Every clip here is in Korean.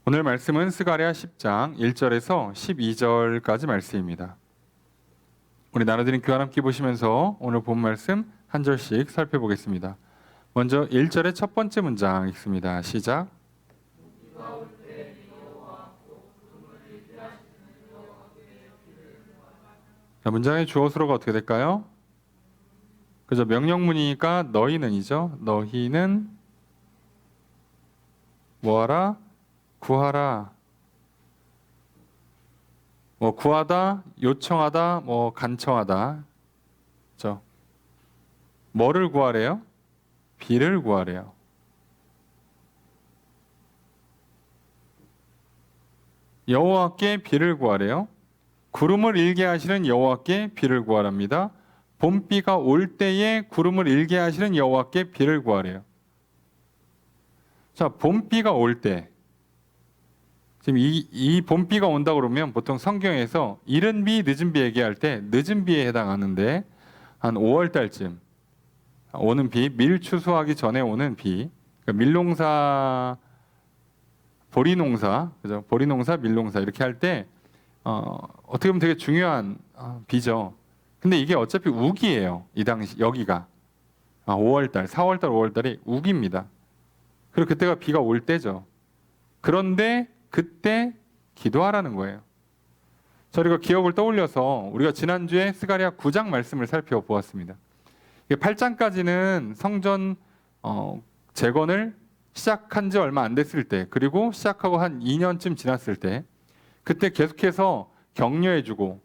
오늘 말씀은 스가랴 10장 1절에서 12절까지 말씀입니다. 우리 나눠드린 교환 함께 보시면서 오늘 본 말씀 한 절씩 살펴보겠습니다. 먼저 1절의 첫 번째 문장 읽습니다. 시작. 자, 문장의 주어수로가 어떻게 될까요? 그죠? 명령문이니까 너희는이죠. 너희는 뭐하라? 구하라. 뭐 구하다, 요청하다, 뭐 간청하다. 그죠? 뭐를 구하래요? 비를 구하래요. 여호와께 비를 구하래요. 구름을 일게 하시는 여호와께 비를 구하랍니다. 봄비가 올 때에 구름을 일게 하시는 여호와께 비를 구하래요. 자, 봄비가 올 때, 지금 이 봄비가 온다 그러면 보통 성경에서 이른 비, 늦은 비 얘기할 때 늦은 비에 해당하는데 한 5월 달쯤 오는 비, 밀 추수하기 전에 오는 비, 그러니까 밀농사, 보리농사, 그죠? 보리농사, 밀농사 이렇게 할 때 어떻게 보면 되게 중요한 비죠. 근데 이게 어차피 우기예요. 이 당시 여기가 5월 달, 4월 달, 5월 달이 우기입니다. 그리고 그때가 비가 올 때죠. 그런데 그때 기도하라는 거예요. 저희가 기억을 떠올려서 우리가 지난주에 스가랴 9장 말씀을 살펴보았습니다. 8장까지는 성전 재건을 시작한 지 얼마 안 됐을 때, 그리고 시작하고 한 2년쯤 지났을 때, 그때 계속해서 격려해주고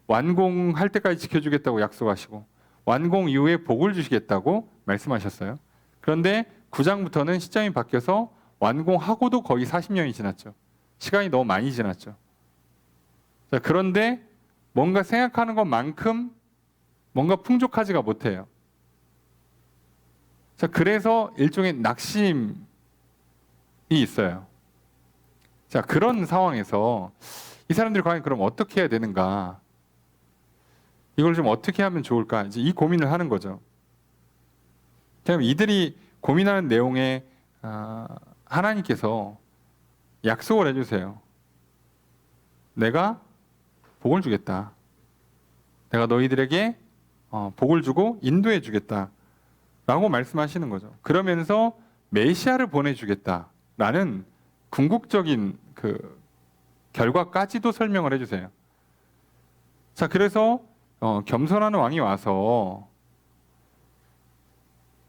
완공할 때까지 지켜주겠다고 약속하시고 완공 이후에 복을 주시겠다고 말씀하셨어요. 그런데 9장부터는 시점이 바뀌어서 완공하고도 거의 40년이 지났죠. 시간이 너무 많이 지났죠. 자, 그런데 뭔가 생각하는 것만큼 뭔가 풍족하지가 못해요. 자, 그래서 일종의 낙심이 있어요. 자, 그런 상황에서 이 사람들이 과연 그럼 어떻게 해야 되는가? 이걸 좀 어떻게 하면 좋을까? 이제 이 고민을 하는 거죠. 그럼 이들이 고민하는 내용에 하나님께서 약속을 해주세요. 내가 복을 주겠다. 내가 너희들에게 복을 주고 인도해 주겠다. 라고 말씀하시는 거죠. 그러면서 메시아를 보내주겠다라는 궁극적인 그 결과까지도 설명을 해주세요. 자, 그래서 겸손한 왕이 와서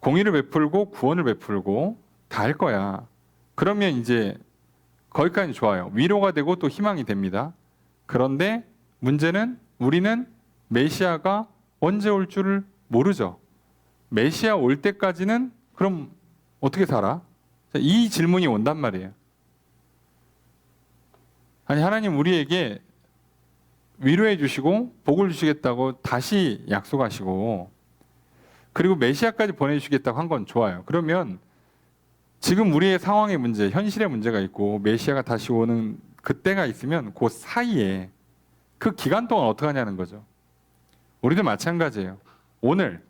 공의를 베풀고 구원을 베풀고 다 할 거야. 그러면 이제 거기까지 좋아요. 위로가 되고 또 희망이 됩니다. 그런데 문제는 우리는 메시아가 언제 올 줄을 모르죠. 메시아 올 때까지는 그럼 어떻게 살아? 이 질문이 온단 말이에요. 아니, 하나님 우리에게 위로해 주시고 복을 주시겠다고 다시 약속하시고 그리고 메시아까지 보내주시겠다고 한 건 좋아요. 그러면 지금 우리의 상황의 문제, 현실의 문제가 있고 메시아가 다시 오는 그때가 있으면 그 사이에 그 기간 동안 어떻게 하냐는 거죠. 우리도 마찬가지예요. 오늘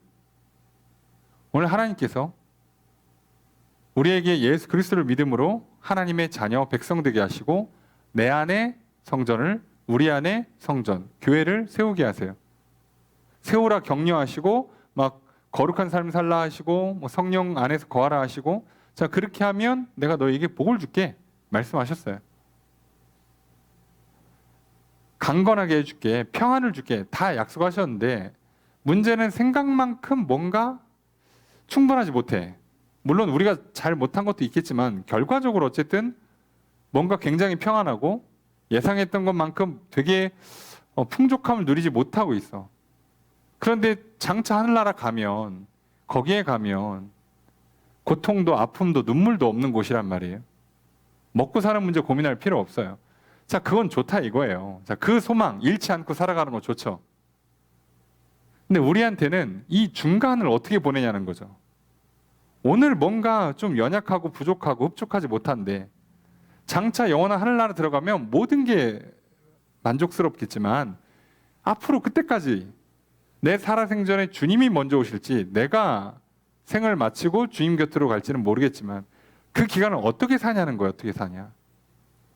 하나님께서 우리에게 예수 그리스도를 믿음으로 하나님의 자녀 백성 되게 하시고 내 안에 성전을, 우리 안에 성전, 교회를 세우게 하세요. 세우라 격려하시고 막 거룩한 삶 살라 하시고 뭐 성령 안에서 거하라 하시고 자, 그렇게 하면 내가 너에게 복을 줄게 말씀하셨어요. 강건하게 해줄게, 평안을 줄게 다 약속하셨는데 문제는 생각만큼 뭔가 충분하지 못해. 물론 우리가 잘 못한 것도 있겠지만 결과적으로 어쨌든 뭔가 굉장히 평안하고 예상했던 것만큼 되게 풍족함을 누리지 못하고 있어. 그런데 장차 하늘나라 가면 거기에 가면 고통도 아픔도 눈물도 없는 곳이란 말이에요. 먹고 사는 문제 고민할 필요 없어요. 자, 그건 좋다 이거예요. 자, 그 소망 잃지 않고 살아가는 거 좋죠. 근데 우리한테는 이 중간을 어떻게 보내냐는 거죠. 오늘 뭔가 좀 연약하고 부족하고 흡족하지 못한데 장차 영원한 하늘나라 들어가면 모든 게 만족스럽겠지만 앞으로 그때까지 내 살아생전에 주님이 먼저 오실지 내가 생을 마치고 주님 곁으로 갈지는 모르겠지만 그 기간을 어떻게 사냐는 거예요. 어떻게 사냐.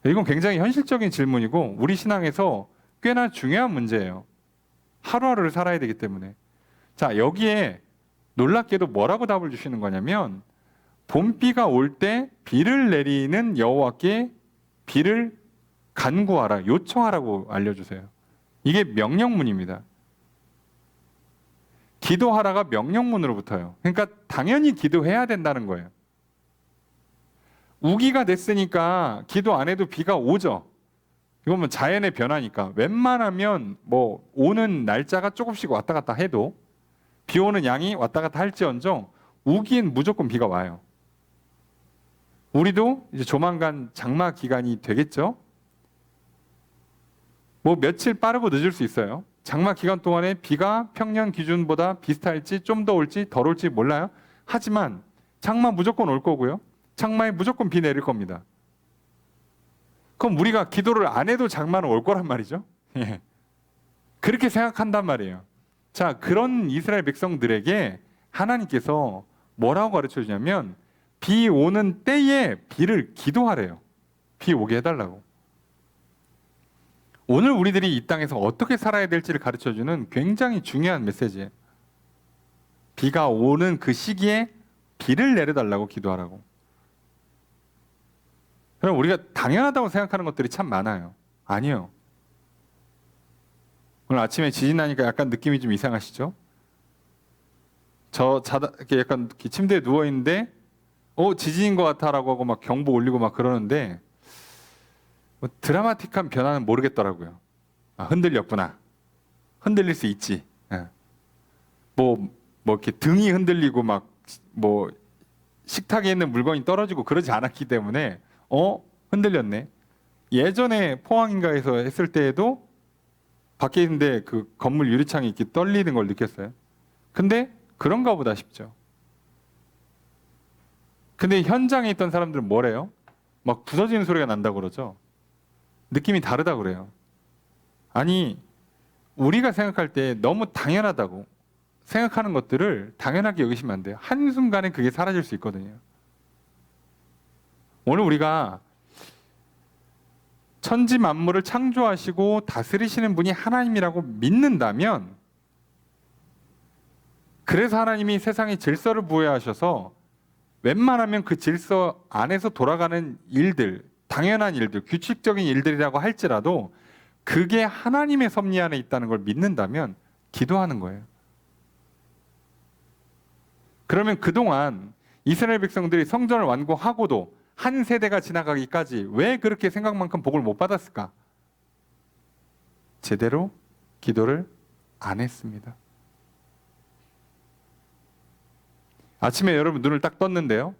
이건 굉장히 현실적인 질문이고 우리 신앙에서 꽤나 중요한 문제예요. 하루하루를 살아야 되기 때문에. 자, 여기에 놀랍게도 뭐라고 답을 주시는 거냐면 봄비가 올 때 비를 내리는 여호와께 비를 간구하라, 요청하라고 알려주세요. 이게 명령문입니다. 기도하라가 명령문으로 붙어요. 그러니까 당연히 기도해야 된다는 거예요. 우기가 됐으니까 기도 안 해도 비가 오죠. 이건 뭐 자연의 변화니까 웬만하면 뭐 오는 날짜가 조금씩 왔다 갔다 해도 비 오는 양이 왔다 갔다 할지언정 우기엔 무조건 비가 와요. 우리도 이제 조만간 장마 기간이 되겠죠. 뭐 며칠 빠르고 늦을 수 있어요. 장마 기간 동안에 비가 평년 기준보다 비슷할지 좀 더 올지 덜 올지 몰라요. 하지만 장마 무조건 올 거고요. 장마에 무조건 비 내릴 겁니다. 그럼 우리가 기도를 안 해도 장마는 올 거란 말이죠. 그렇게 생각한단 말이에요. 자, 그런 이스라엘 백성들에게 하나님께서 뭐라고 가르쳐 주냐면 비 오는 때에 비를 기도하래요. 비 오게 해달라고. 오늘 우리들이 이 땅에서 어떻게 살아야 될지를 가르쳐 주는 굉장히 중요한 메시지예요. 비가 오는 그 시기에 비를 내려달라고 기도하라고. 그럼 우리가 당연하다고 생각하는 것들이 참 많아요. 아니요. 오늘 아침에 지진 나니까 약간 느낌이 좀 이상하시죠? 저 자다 이렇게 약간 침대에 누워 있는데 지진인 것 같아라고 하고 막 경보 올리고 막 그러는데 뭐 드라마틱한 변화는 모르겠더라고요. 아, 흔들렸구나. 흔들릴 수 있지. 예. 뭐 이렇게 등이 흔들리고 막 뭐 식탁에 있는 물건이 떨어지고 그러지 않았기 때문에 흔들렸네. 예전에 포항인가에서 했을 때에도 밖에 있는데 그 건물 유리창이 이렇게 떨리는 걸 느꼈어요. 근데 그런가 보다 싶죠. 근데 현장에 있던 사람들은 뭐래요? 막 부서지는 소리가 난다고 그러죠. 느낌이 다르다 그래요. 아니, 우리가 생각할 때 너무 당연하다고 생각하는 것들을 당연하게 여기시면 안 돼요. 한순간에 그게 사라질 수 있거든요. 오늘 우리가 천지 만물을 창조하시고 다스리시는 분이 하나님이라고 믿는다면, 그래서 하나님이 세상에 질서를 부여하셔서 웬만하면 그 질서 안에서 돌아가는 일들, 당연한 일들, 규칙적인 일들이라고 할지라도 그게 하나님의 섭리 안에 있다는 걸 믿는다면 기도하는 거예요. 그러면 그동안 이스라엘 백성들이 성전을 완공하고도 한 세대가 지나가기까지 왜 그렇게 생각만큼 복을 못 받았을까? 제대로 기도를 안 했습니다. 아침에 여러분 눈을 딱 떴는데요.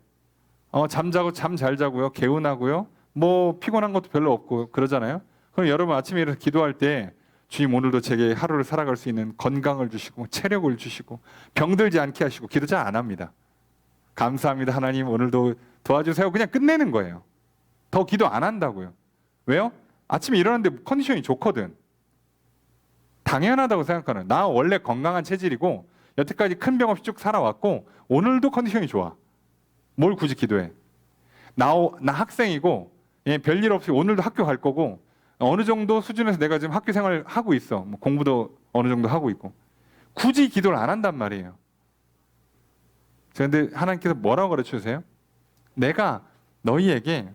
잠자고 잠 잘 자고요. 개운하고요. 뭐 피곤한 것도 별로 없고 그러잖아요. 그럼 여러분 아침에 일어나서 기도할 때 주님 오늘도 제게 하루를 살아갈 수 있는 건강을 주시고 체력을 주시고 병들지 않게 하시고 기도 잘 안 합니다. 감사합니다 하나님 오늘도 도와주세요. 그냥 끝내는 거예요. 더 기도 안 한다고요. 왜요? 아침에 일어났는데 컨디션이 좋거든. 당연하다고 생각하는. 나 원래 건강한 체질이고 여태까지 큰 병 없이 쭉 살아왔고 오늘도 컨디션이 좋아. 뭘 굳이 기도해? 나 학생이고 별일 없이 오늘도 학교 갈 거고 어느 정도 수준에서 내가 지금 학교 생활을 하고 있어. 뭐 공부도 어느 정도 하고 있고. 굳이 기도를 안 한단 말이에요. 그런데 하나님께서 뭐라고 가르쳐 주세요? 내가 너희에게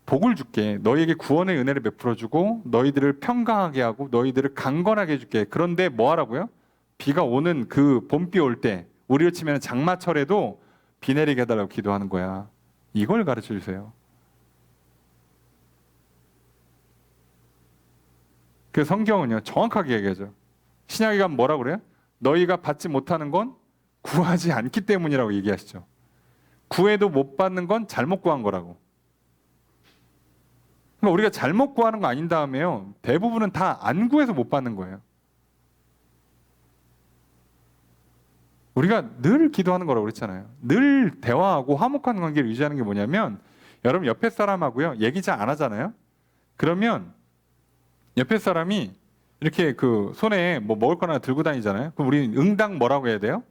복을 줄게. 너희에게 구원의 은혜를 베풀어 주고 너희들을 평강하게 하고 너희들을 강건하게 해줄게. 그런데 뭐 하라고요? 비가 오는 그 봄비 올 때 우리로 치면 장마철에도 비 내리게 해달라고 기도하는 거야. 이걸 가르쳐 주세요. 그 성경은요 정확하게 얘기하죠. 신약에 가면 뭐라고 그래요? 너희가 받지 못하는 건 구하지 않기 때문이라고 얘기하시죠. 구해도 못 받는 건 잘못 구한 거라고. 그러니까 우리가 잘못 구하는 거 아닌 다음에요 대부분은 다 안 구해서 못 받는 거예요. 우리가 늘 기도하는 거라고 그랬잖아요. 늘 대화하고 화목한 관계를 유지하는 게 뭐냐면 여러분 옆에 사람하고요 얘기 잘 안 하잖아요. 그러면 옆에 사람이 이렇게 그 손에 뭐 먹을 거나 들고 다니잖아요. 그럼 우리는 응당 뭐라고 해야 돼요?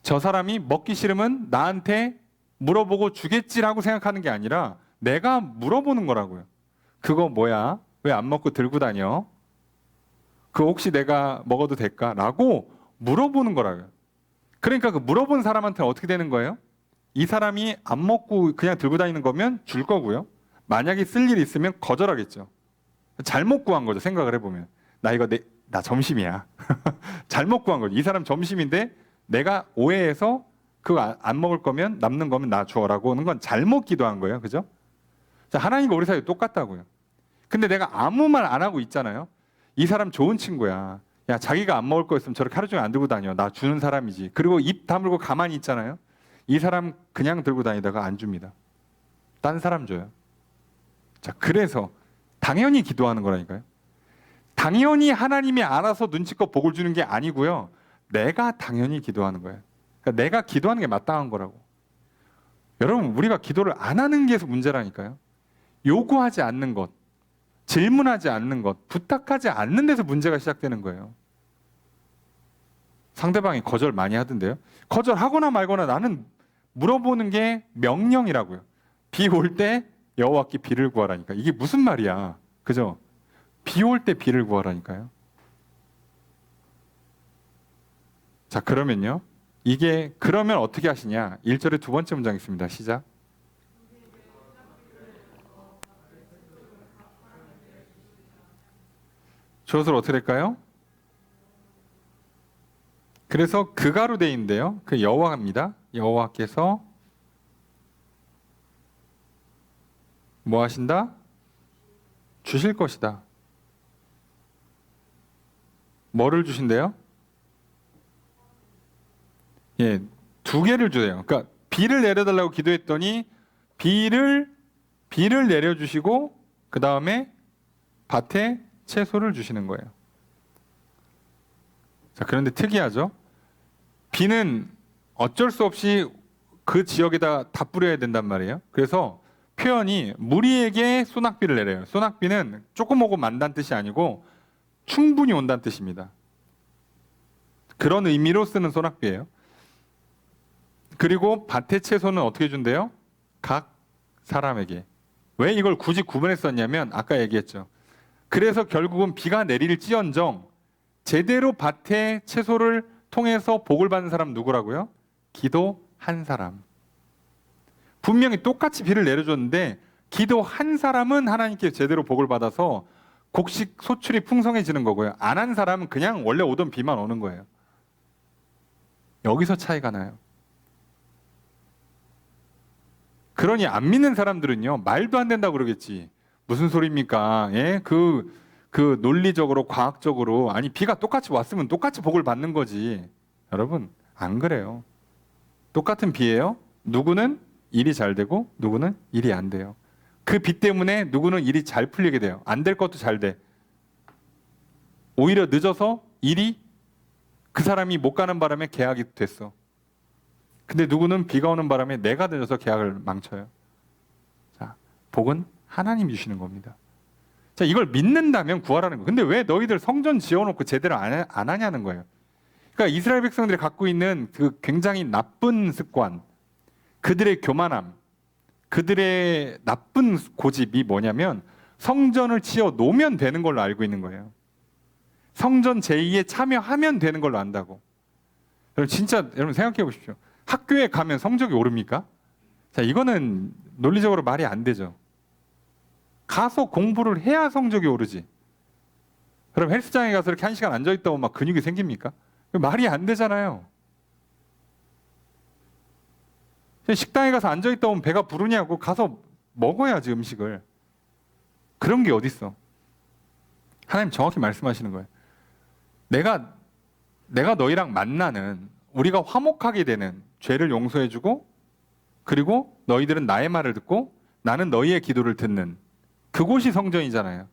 저 사람이 먹기 싫으면 나한테 물어보고 주겠지라고 생각하는 게 아니라 내가 물어보는 거라고요. 그거 뭐야? 왜 안 먹고 들고 다녀? 그거 혹시 내가 먹어도 될까? 라고 물어보는 거라고요. 그러니까 그 물어본 사람한테는 어떻게 되는 거예요? 이 사람이 안 먹고 그냥 들고 다니는 거면 줄 거고요. 만약에 쓸 일이 있으면 거절하겠죠. 잘못 구한 거죠. 생각을 해보면. 나 점심이야. 잘못 구한 거죠. 이 사람 점심인데 내가 오해해서 그거 안 먹을 거면 남는 거면 나 주어라고 하는 건 잘못 기도한 거예요. 그죠? 자, 하나님과 우리 사이 똑같다고요. 근데 내가 아무 말 안 하고 있잖아요. 이 사람 좋은 친구야. 야, 자기가 안 먹을 거 있으면 저렇게 하루 종일 안 들고 다녀. 나 주는 사람이지. 그리고 입 다물고 가만히 있잖아요. 이 사람 그냥 들고 다니다가 안 줍니다. 딴 사람 줘요. 자, 그래서 당연히 기도하는 거라니까요. 당연히 하나님이 알아서 눈치껏 복을 주는 게 아니고요. 내가 당연히 기도하는 거예요. 그러니까 내가 기도하는 게 마땅한 거라고. 여러분, 우리가 기도를 안 하는 게 문제라니까요. 요구하지 않는 것, 질문하지 않는 것, 부탁하지 않는 데서 문제가 시작되는 거예요. 상대방이 거절 많이 하던데요. 거절하거나 말거나 나는 물어보는 게 명령이라고요. 비 올 때 여호와께 비를 구하라니까. 이게 무슨 말이야? 그죠? 비 올 때 비를 구하라니까요. 자, 그러면요. 이게 그러면 어떻게 하시냐? 1절의 두 번째 문장 있습니다. 시작. 저것을 어떻게 될까요? 그래서 그가로 돼 있는데요. 그 여호와입니다. 여호와께서 뭐 하신다? 주실 것이다. 뭐를 주신대요? 예, 두 개를 주세요. 그러니까 비를 내려달라고 기도했더니 비를 내려주시고 그 다음에 밭에 채소를 주시는 거예요. 자, 그런데 특이하죠? 비는 어쩔 수 없이 그 지역에다 다 뿌려야 된단 말이에요. 그래서 표현이 무리에게 소낙비를 내려요. 소낙비는 조금 오고 만다는 뜻이 아니고 충분히 온다는 뜻입니다. 그런 의미로 쓰는 소낙비예요. 그리고 밭의 채소는 어떻게 준대요? 각 사람에게. 왜 이걸 굳이 구분해서 썼냐면 아까 얘기했죠. 그래서 결국은 비가 내릴지언정 제대로 밭의 채소를 통해서 복을 받는 사람 누구라고요? 기도한 사람. 분명히 똑같이 비를 내려줬는데 기도한 사람은 하나님께 제대로 복을 받아서 곡식 소출이 풍성해지는 거고요. 안 한 사람은 그냥 원래 오던 비만 오는 거예요. 여기서 차이가 나요. 그러니 안 믿는 사람들은요, 말도 안 된다고 그러겠지. 무슨 소리입니까? 예? 그 논리적으로, 과학적으로, 아니, 비가 똑같이 왔으면 똑같이 복을 받는 거지. 여러분, 안 그래요. 똑같은 비예요. 누구는 일이 잘 되고, 누구는 일이 안 돼요. 그 비 때문에 누구는 일이 잘 풀리게 돼요. 안 될 것도 잘 돼. 오히려 늦어서 일이 그 사람이 못 가는 바람에 계약이 됐어. 근데 누구는 비가 오는 바람에 내가 늦어서 계약을 망쳐요. 자, 복은 하나님 주시는 겁니다. 자, 이걸 믿는다면 구하라는 거예요. 근데 왜 너희들 성전 지어놓고 제대로 안 하냐는 거예요. 그러니까 이스라엘 백성들이 갖고 있는 그 굉장히 나쁜 습관, 그들의 교만함, 그들의 나쁜 고집이 뭐냐면 성전을 지어 놓으면 되는 걸로 알고 있는 거예요. 성전 제2에 참여하면 되는 걸로 안다고. 여러분 진짜 여러분 생각해 보십시오. 학교에 가면 성적이 오릅니까? 자, 이거는 논리적으로 말이 안 되죠. 가서 공부를 해야 성적이 오르지. 그럼 헬스장에 가서 이렇게 1시간 앉아있다 보면 막 근육이 생깁니까? 말이 안 되잖아요. 식당에 가서 앉아있다 보면 배가 부르냐고 가서 먹어야지 음식을. 그런 게 어딨어. 하나님 정확히 말씀하시는 거예요. 내가 너희랑 만나는, 우리가 화목하게 되는 죄를 용서해주고, 그리고 너희들은 나의 말을 듣고 나는 너희의 기도를 듣는 그곳이 성전이잖아요.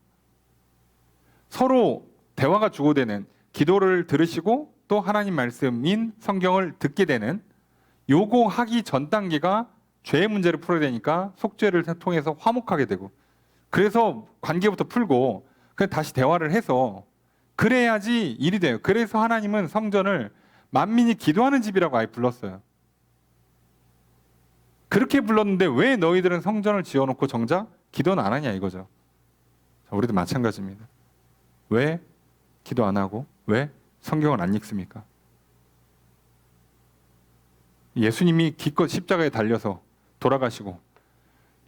서로 대화가 주고되는, 기도를 들으시고 또 하나님 말씀인 성경을 듣게 되는, 요거 하기 전 단계가 죄의 문제를 풀어야 되니까 속죄를 통해서 화목하게 되고, 그래서 관계부터 풀고 다시 대화를 해서 그래야지 일이 돼요. 그래서 하나님은 성전을 만민이 기도하는 집이라고 아예 불렀어요. 그렇게 불렀는데 왜 너희들은 성전을 지어놓고 정작 기도는 안 하냐 이거죠. 자, 우리도 마찬가지입니다. 왜 기도 안 하고 왜 성경을 안 읽습니까? 예수님이 기껏 십자가에 달려서 돌아가시고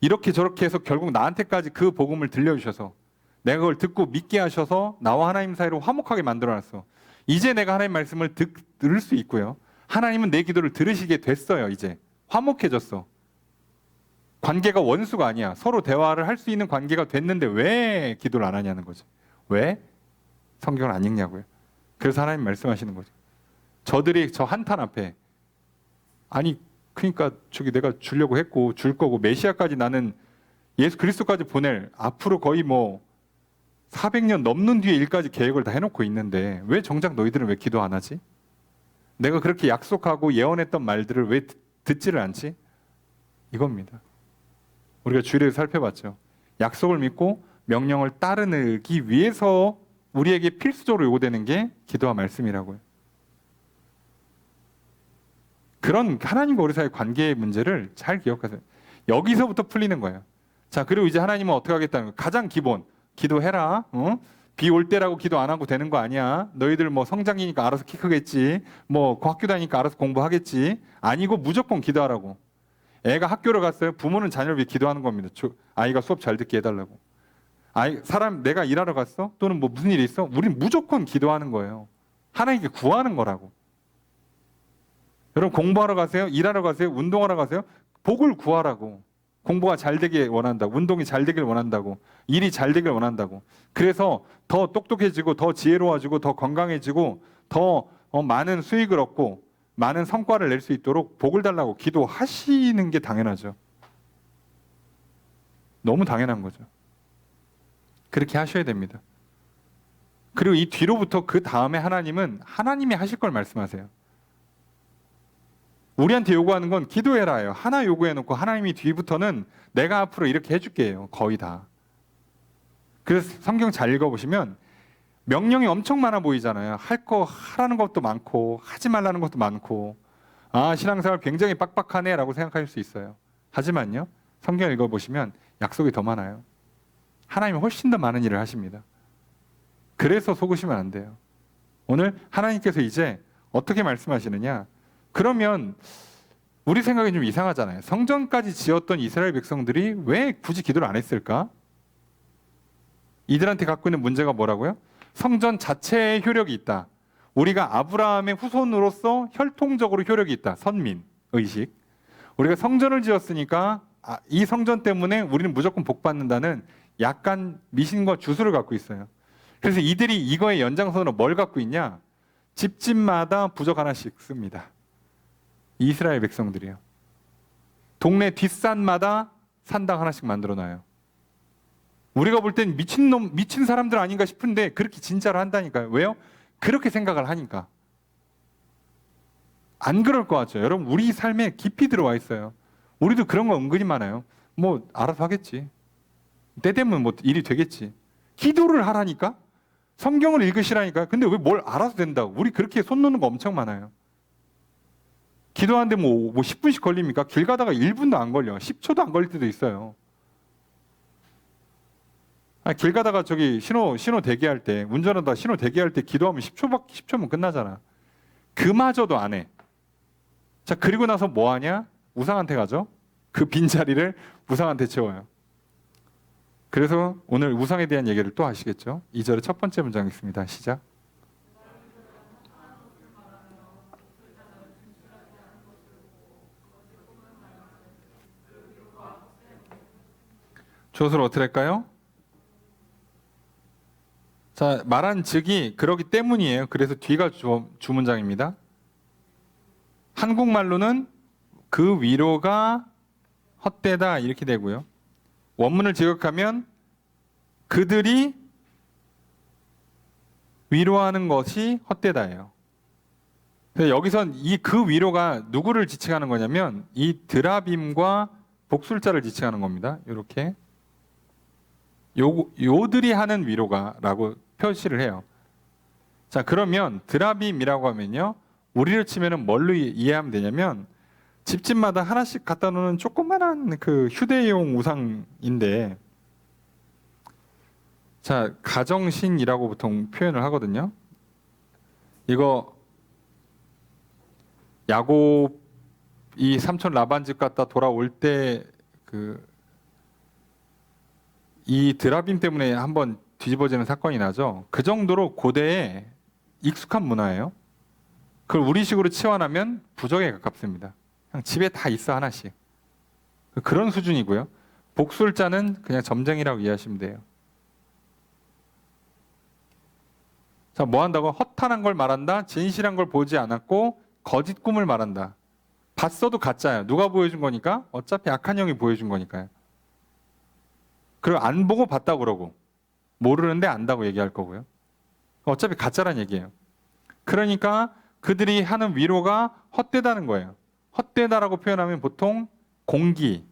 이렇게 저렇게 해서 결국 나한테까지 그 복음을 들려주셔서 내가 그걸 듣고 믿게 하셔서 나와 하나님 사이로 화목하게 만들어놨어. 이제 내가 하나님 말씀을 들을 수 있고요. 하나님은 내 기도를 들으시게 됐어요. 이제 화목해졌어. 관계가 원수가 아니야. 서로 대화를 할 수 있는 관계가 됐는데 왜 기도를 안 하냐는 거죠. 왜 성경을 안 읽냐고요. 그래서 하나님 말씀하시는 거죠. 저들이 저 한탄 앞에 아니 그러니까 저기 내가 주려고 했고 줄 거고 메시아까지 나는 예수 그리스도까지 보낼 앞으로 거의 뭐 400년 넘는 뒤에 일까지 계획을 다 해놓고 있는데 왜 정작 너희들은 왜 기도 안 하지? 내가 그렇게 약속하고 예언했던 말들을 왜 듣지를 않지? 이겁니다. 우리가 주일에 살펴봤죠. 약속을 믿고 명령을 따르기 위해서 우리에게 필수적으로 요구되는 게 기도와 말씀이라고요. 그런 하나님과 우리 사이의 관계의 문제를 잘 기억하세요. 여기서부터 풀리는 거예요. 자, 그리고 이제 하나님은 어떻게 하겠다는 거예요? 가장 기본, 기도해라. 비 올 때라고 기도 안 하고 되는 거 아니야. 너희들 뭐 성장이니까 알아서 키 크겠지. 뭐 학교 다니니까 알아서 공부하겠지. 아니고 무조건 기도하라고. 애가 학교를 갔어요. 부모는 자녀를 위해 기도하는 겁니다. 아이가 수업 잘 듣게 해달라고. 내가 일하러 갔어? 또는 뭐 무슨 일이 있어? 우린 무조건 기도하는 거예요. 하나님께 구하는 거라고. 여러분 공부하러 가세요? 일하러 가세요? 운동하러 가세요? 복을 구하라고. 공부가 잘 되길 원한다고. 운동이 잘 되길 원한다고. 일이 잘 되길 원한다고. 그래서 더 똑똑해지고 더 지혜로워지고 더 건강해지고 더 많은 수익을 얻고 많은 성과를 낼 수 있도록 복을 달라고 기도하시는 게 당연하죠. 너무 당연한 거죠. 그렇게 하셔야 됩니다. 그리고 이 뒤로부터 그 다음에 하나님은 하나님이 하실 걸 말씀하세요. 우리한테 요구하는 건 기도해라예요. 하나 요구해놓고 하나님이 뒤부터는 내가 앞으로 이렇게 해줄게요. 거의 다. 그래서 성경 잘 읽어보시면 명령이 엄청 많아 보이잖아요. 할 거 하라는 것도 많고 하지 말라는 것도 많고 신앙생활 굉장히 빡빡하네 라고 생각하실 수 있어요. 하지만요. 성경 읽어보시면 약속이 더 많아요. 하나님이 훨씬 더 많은 일을 하십니다. 그래서 속으시면 안 돼요. 오늘 하나님께서 이제 어떻게 말씀하시느냐. 그러면 우리 생각이 좀 이상하잖아요. 성전까지 지었던 이스라엘 백성들이 왜 굳이 기도를 안 했을까? 이들한테 갖고 있는 문제가 뭐라고요? 성전 자체에 효력이 있다. 우리가 아브라함의 후손으로서 혈통적으로 효력이 있다. 선민, 의식. 우리가 성전을 지었으니까 이 성전 때문에 우리는 무조건 복 받는다는 약간 미신과 주술을 갖고 있어요. 그래서 이들이 이거의 연장선으로 뭘 갖고 있냐? 집집마다 부적 하나씩 씁니다. 이스라엘 백성들이요. 동네 뒷산마다 산당 하나씩 만들어놔요. 우리가 볼 땐 미친 사람들 아닌가 싶은데 그렇게 진짜로 한다니까요. 왜요? 그렇게 생각을 하니까. 안 그럴 것 같죠? 여러분 우리 삶에 깊이 들어와 있어요. 우리도 그런 거 은근히 많아요. 뭐 알아서 하겠지. 때 되면 뭐 일이 되겠지. 기도를 하라니까? 성경을 읽으시라니까? 근데 왜 뭘 알아서 된다고? 우리 그렇게 손 놓는 거 엄청 많아요. 기도하는데 뭐 10분씩 걸립니까? 길 가다가 1분도 안 걸려. 10초도 안 걸릴 때도 있어요. 길 가다가 저기 신호 대기할 때, 운전하다 신호 대기할 때 기도하면 10초면 끝나잖아. 그마저도 안 해. 자, 그리고 나서 뭐 하냐? 우상한테 가죠. 그 빈자리를 우상한테 채워요. 그래서 오늘 우상에 대한 얘기를 또 하시겠죠. 2절의 첫 번째 문장 있습니다. 시작. 조수를 어떻게 할까요? 자, 말한 즉이 그러기 때문이에요. 그래서 뒤가 주문장입니다. 한국말로는 그 위로가 헛되다 이렇게 되고요. 원문을 지역하면 그들이 위로하는 것이 헛되다예요. 그래서 여기선 이 그 위로가 누구를 지칭하는 거냐면 이 드라빔과 복술자를 지칭하는 겁니다. 이렇게 요들이 하는 위로가라고 표시를 해요. 자, 그러면 드라빔이라고 하면요, 우리를 치면은 뭘로 이해하면 되냐면 집집마다 하나씩 갖다 놓는 조그만한 그 휴대용 우상인데, 자, 가정신이라고 보통 표현을 하거든요. 이거 야곱이 삼촌 라반 집 갔다 돌아올 때 이 드라빔 때문에 한번 뒤집어지는 사건이 나죠. 그 정도로 고대에 익숙한 문화예요. 그걸 우리식으로 치환하면 부적에 가깝습니다. 그냥 집에 다 있어 하나씩. 그런 수준이고요. 복술자는 그냥 점쟁이라고 이해하시면 돼요. 자, 뭐 한다고? 허탄한 걸 말한다. 진실한 걸 보지 않았고 거짓 꿈을 말한다. 봤어도 가짜야. 누가 보여준 거니까? 어차피 악한 형이 보여준 거니까요. 그리고 안 보고 봤다고 그러고 모르는데 안다고 얘기할 거고요. 어차피 가짜란 얘기예요. 그러니까 그들이 하는 위로가 헛되다는 거예요. 헛되다라고 표현하면 보통 공기,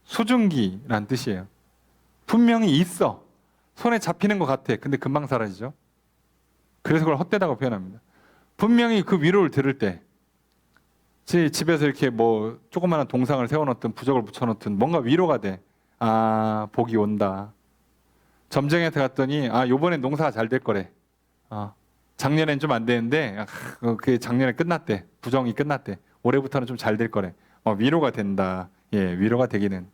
수증기란 뜻이에요. 분명히 있어. 손에 잡히는 것 같아. 근데 금방 사라지죠. 그래서 그걸 헛되다고 표현합니다. 분명히 그 위로를 들을 때 제 집에서 이렇게 뭐 조그마한 동상을 세워놓든 부적을 붙여놓든 뭔가 위로가 돼. 아, 복이 온다. 점쟁이한테 갔더니 아, 요번엔 농사가 잘 될 거래. 작년엔 좀 안 되는데 그 작년에 끝났대. 부정이 끝났대. 올해부터는 좀 잘 될 거래. 위로가 된다. 예, 위로가 되기는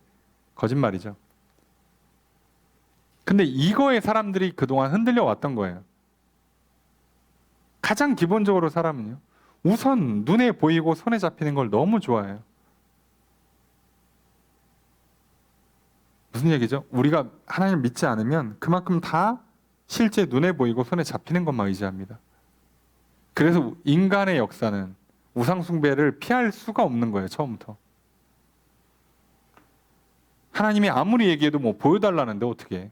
거짓말이죠. 근데 이거에 사람들이 그동안 흔들려 왔던 거예요. 가장 기본적으로 사람은요. 우선 눈에 보이고 손에 잡히는 걸 너무 좋아해요. 무슨 얘기죠? 우리가 하나님을 믿지 않으면 그만큼 다 실제 눈에 보이고 손에 잡히는 것만 의지합니다. 그래서 인간의 역사는 우상 숭배를 피할 수가 없는 거예요. 처음부터. 하나님이 아무리 얘기해도 뭐 보여달라는데 어떻게 해?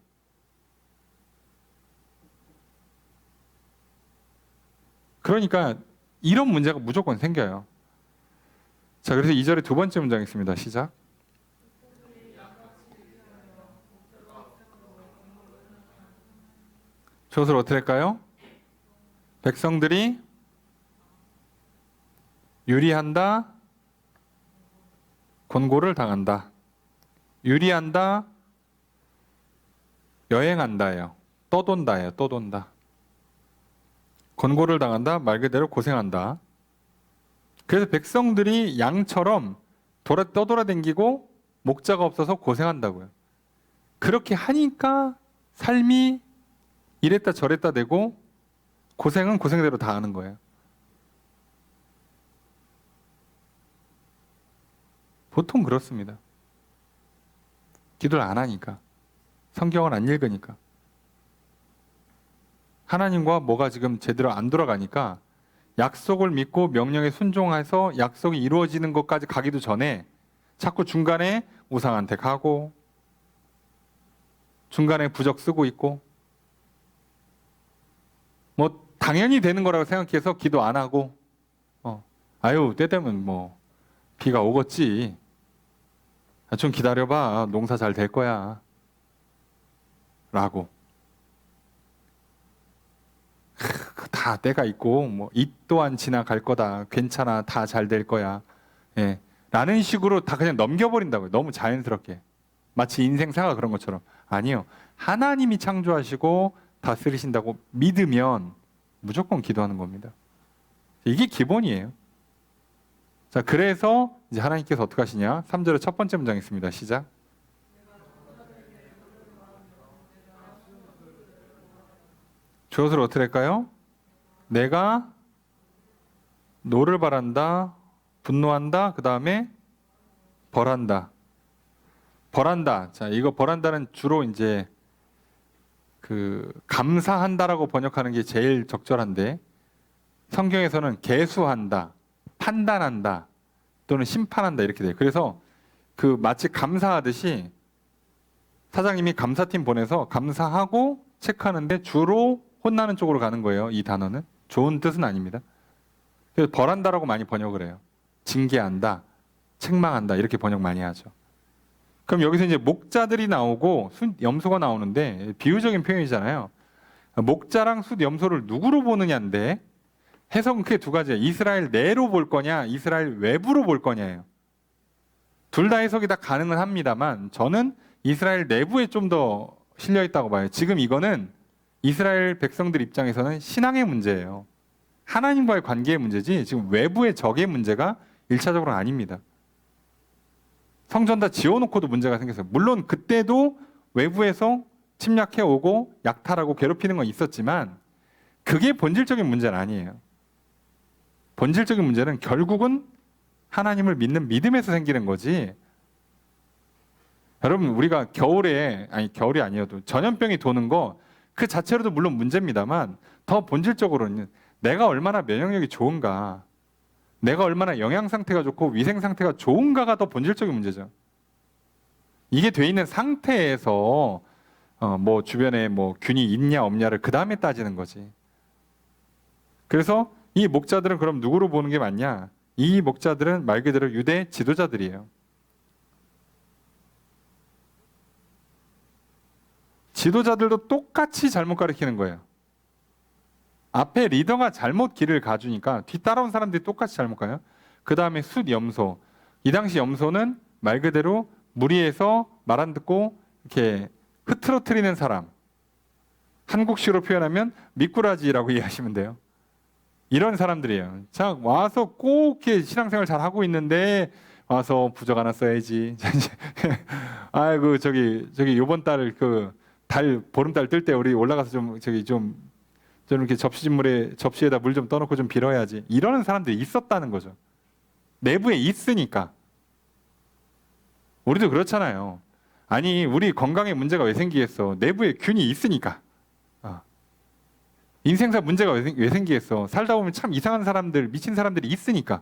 그러니까 이런 문제가 무조건 생겨요. 자, 그래서 2절에 두 번째 문장 있습니다. 시작. 저것을 어떻게 할까요? 백성들이 유리한다, 권고를 당한다. 유리한다, 여행한다예요. 떠돈다예요. 떠돈다. 권고를 당한다, 말 그대로 고생한다. 그래서 백성들이 양처럼 떠돌아다니고 목자가 없어서 고생한다고요. 그렇게 하니까 삶이 이랬다 저랬다 되고 고생은 고생대로 다 하는 거예요. 보통 그렇습니다. 기도를 안 하니까. 성경을 안 읽으니까. 하나님과 뭐가 지금 제대로 안 돌아가니까 약속을 믿고 명령에 순종해서 약속이 이루어지는 것까지 가기도 전에 자꾸 중간에 우상한테 가고 중간에 부적 쓰고 있고 뭐 당연히 되는 거라고 생각해서 기도 안 하고 아유 때 되면 뭐 비가 오겠지. 좀 기다려봐. 농사 잘 될 거야. 라고. 다 때가 있고 뭐 이 또한 지나갈 거다. 괜찮아. 다 잘 될 거야. 예. 라는 식으로 다 그냥 넘겨버린다고요. 너무 자연스럽게. 마치 인생사가 그런 것처럼. 아니요. 하나님이 창조하시고 다스리신다고 믿으면 무조건 기도하는 겁니다. 이게 기본이에요. 자, 그래서 이제 하나님께서 어떻게 하시냐? 3절의 첫 번째 문장 있습니다. 시작. 저것을 어떻게 할까요? 내가 노를 바란다, 분노한다, 그 다음에 벌한다. 벌한다. 자, 이거 벌한다는 주로 이제 감사한다라고 번역하는 게 제일 적절한데 성경에서는 계수한다, 판단한다, 또는 심판한다 이렇게 돼요. 그래서 마치 감사하듯이 사장님이 감사팀 보내서 감사하고 체크하는데 주로 혼나는 쪽으로 가는 거예요. 이 단어는 좋은 뜻은 아닙니다. 그래서 벌한다라고 많이 번역을 해요. 징계한다, 책망한다 이렇게 번역 많이 하죠. 그럼 여기서 이제 목자들이 나오고 숫염소가 나오는데 비유적인 표현이잖아요. 목자랑 숫염소를 누구로 보느냐인데 해석은 크게 두 가지예요. 이스라엘 내로 볼 거냐, 이스라엘 외부로 볼 거냐예요. 둘 다 해석이 다 가능은 합니다만 저는 이스라엘 내부에 좀 더 실려 있다고 봐요. 지금 이거는 이스라엘 백성들 입장에서는 신앙의 문제예요. 하나님과의 관계의 문제지 지금 외부의 적의 문제가 1차적으로는 아닙니다. 성전 다 지어놓고도 문제가 생겼어요. 물론 그때도 외부에서 침략해 오고 약탈하고 괴롭히는 건 있었지만 그게 본질적인 문제는 아니에요. 본질적인 문제는 결국은 하나님을 믿는 믿음에서 생기는 거지. 여러분 우리가 겨울이 아니어도 전염병이 도는 거 그 자체로도 물론 문제입니다만 더 본질적으로는 내가 얼마나 면역력이 좋은가, 내가 얼마나 영양 상태가 좋고 위생 상태가 좋은가가 더 본질적인 문제죠. 이게 돼 있는 상태에서 뭐 주변에 뭐 균이 있냐 없냐를 그 다음에 따지는 거지. 그래서 이 목자들은 그럼 누구로 보는 게 맞냐? 이 목자들은 말 그대로 유대 지도자들이에요. 지도자들도 똑같이 잘못 가르치는 거예요. 앞에 리더가 잘못 길을 가주니까 뒤 따라온 사람들이 똑같이 잘못 가요. 그 다음에 숫염소. 이 당시 염소는 말 그대로 무리해서 말 안 듣고 이렇게 흐트러트리는 사람. 한국식으로 표현하면 미꾸라지라고 이해하시면 돼요. 이런 사람들이에요. 자, 와서 꼭 이렇게 신앙생활 잘 하고 있는데 와서 부적 하나 써야지. 아이고 저기 요번 달 보름달 뜰 때 우리 올라가서 좀 이렇게 접시에다 물 좀 떠놓고 좀 빌어야지. 이러는 사람들이 있었다는 거죠. 내부에 있으니까. 우리도 그렇잖아요. 아니 우리 건강에 문제가 왜 생기겠어? 내부에 균이 있으니까. 인생사 문제가 왜 생기겠어? 살다 보면 참 이상한 사람들, 미친 사람들이 있으니까.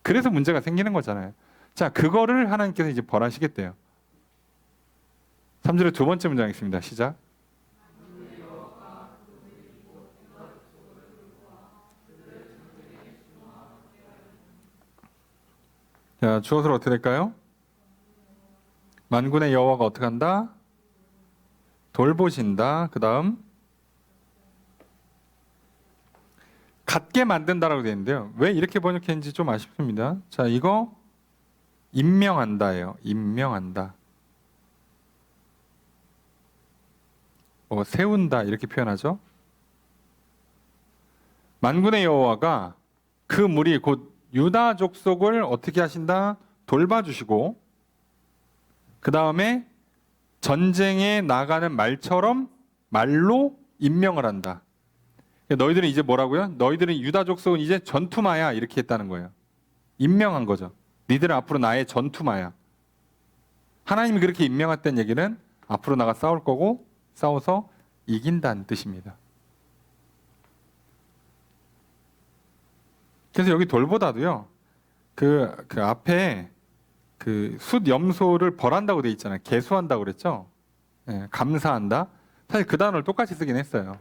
그래서 문제가 생기는 거잖아요. 자, 그거를 하나님께서 이제 벌하시겠대요. 3절의 두 번째 문장 있습니다. 시작. 자, 주어서로 어떻게 될까요? 만군의 여호와가 어떻게 한다? 돌보신다. 그 다음 갖게 만든다라고 되어 있는데요. 왜 이렇게 번역했는지 좀 아쉽습니다. 자, 이거 임명한다예요. 임명한다. 세운다 이렇게 표현하죠. 만군의 여호와가 그 무리 곧 유다 족속을 어떻게 하신다? 돌봐주시고 그 다음에 전쟁에 나가는 말로 임명을 한다. 너희들은 이제 뭐라고요? 너희들은 유다 족속은 이제 전투마야 이렇게 했다는 거예요. 임명한 거죠. 니들은 앞으로 나의 전투마야. 하나님이 그렇게 임명했다는 얘기는 앞으로 나가 싸울 거고 싸워서 이긴다는 뜻입니다. 그래서 여기 돌보다도요. 그 앞에 그 숫염소를 벌한다고 돼 있잖아요. 계수한다고 그랬죠. 예, 감사한다. 사실 그 단어를 똑같이 쓰긴 했어요.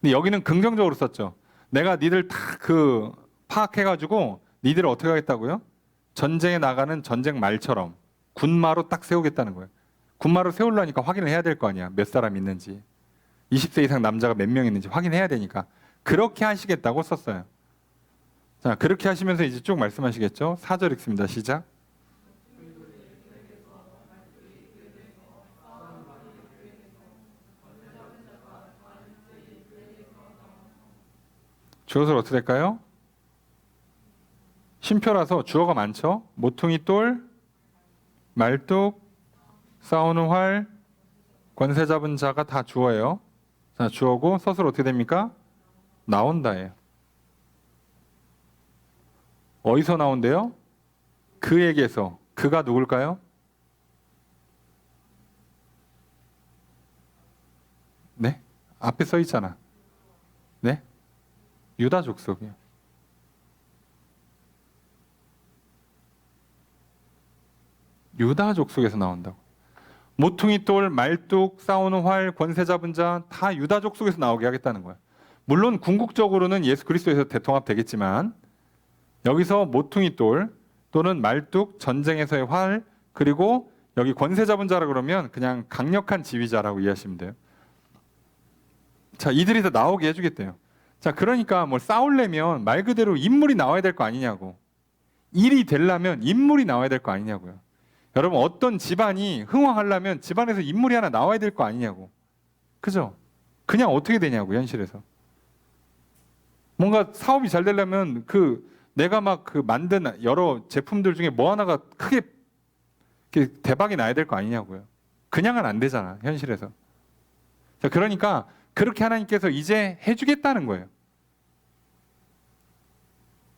근데 여기는 긍정적으로 썼죠. 내가 니들 다 파악해가지고 니들을 어떻게 하겠다고요? 전쟁에 나가는 전쟁 말처럼 군마로 딱 세우겠다는 거예요. 군마로 세우려니까 확인을 해야 될 거 아니야. 몇 사람 있는지. 20세 이상 남자가 몇 명 있는지 확인해야 되니까. 그렇게 하시겠다고 썼어요. 자, 그렇게 하시면서 이제 쭉 말씀하시겠죠. 4절 읽습니다. 시작. 주어서 어떻게 될까요? 쉼표라서 주어가 많죠. 모퉁이 똘, 말뚝, 싸우는 활, 권세 잡은 자가 다 주어예요. 자, 주어고 서술 어떻게 됩니까? 나온다예요. 어디서 나온대요? 그에게서. 그가 누굴까요? 네? 앞에 써 있잖아. 네? 유다 족속이요. 유다 족속에서 나온다고. 모퉁이 똘, 말뚝, 싸우는 활, 권세 잡은 자 다 유다 족속에서 나오게 하겠다는 거예요. 물론 궁극적으로는 예수 그리스도에서 대통합 되겠지만 여기서 모퉁이 똘 또는 말뚝, 전쟁에서의 활, 그리고 여기 권세 잡은 자라 그러면 그냥 강력한 지휘자라고 이해하시면 돼요. 자, 이들이 다 나오게 해주겠대요. 자, 그러니까 뭐 싸우려면 말 그대로 인물이 나와야 될 거 아니냐고. 일이 되려면 인물이 나와야 될 거 아니냐고요. 여러분, 어떤 집안이 흥왕하려면 집안에서 인물이 하나 나와야 될 거 아니냐고. 그죠? 그냥 어떻게 되냐고, 현실에서. 뭔가 사업이 잘 되려면 내가 막 만든 여러 제품들 중에 뭐 하나가 크게 대박이 나야 될 거 아니냐고요. 그냥은 안 되잖아, 현실에서. 자, 그러니까 그렇게 하나님께서 이제 해주겠다는 거예요.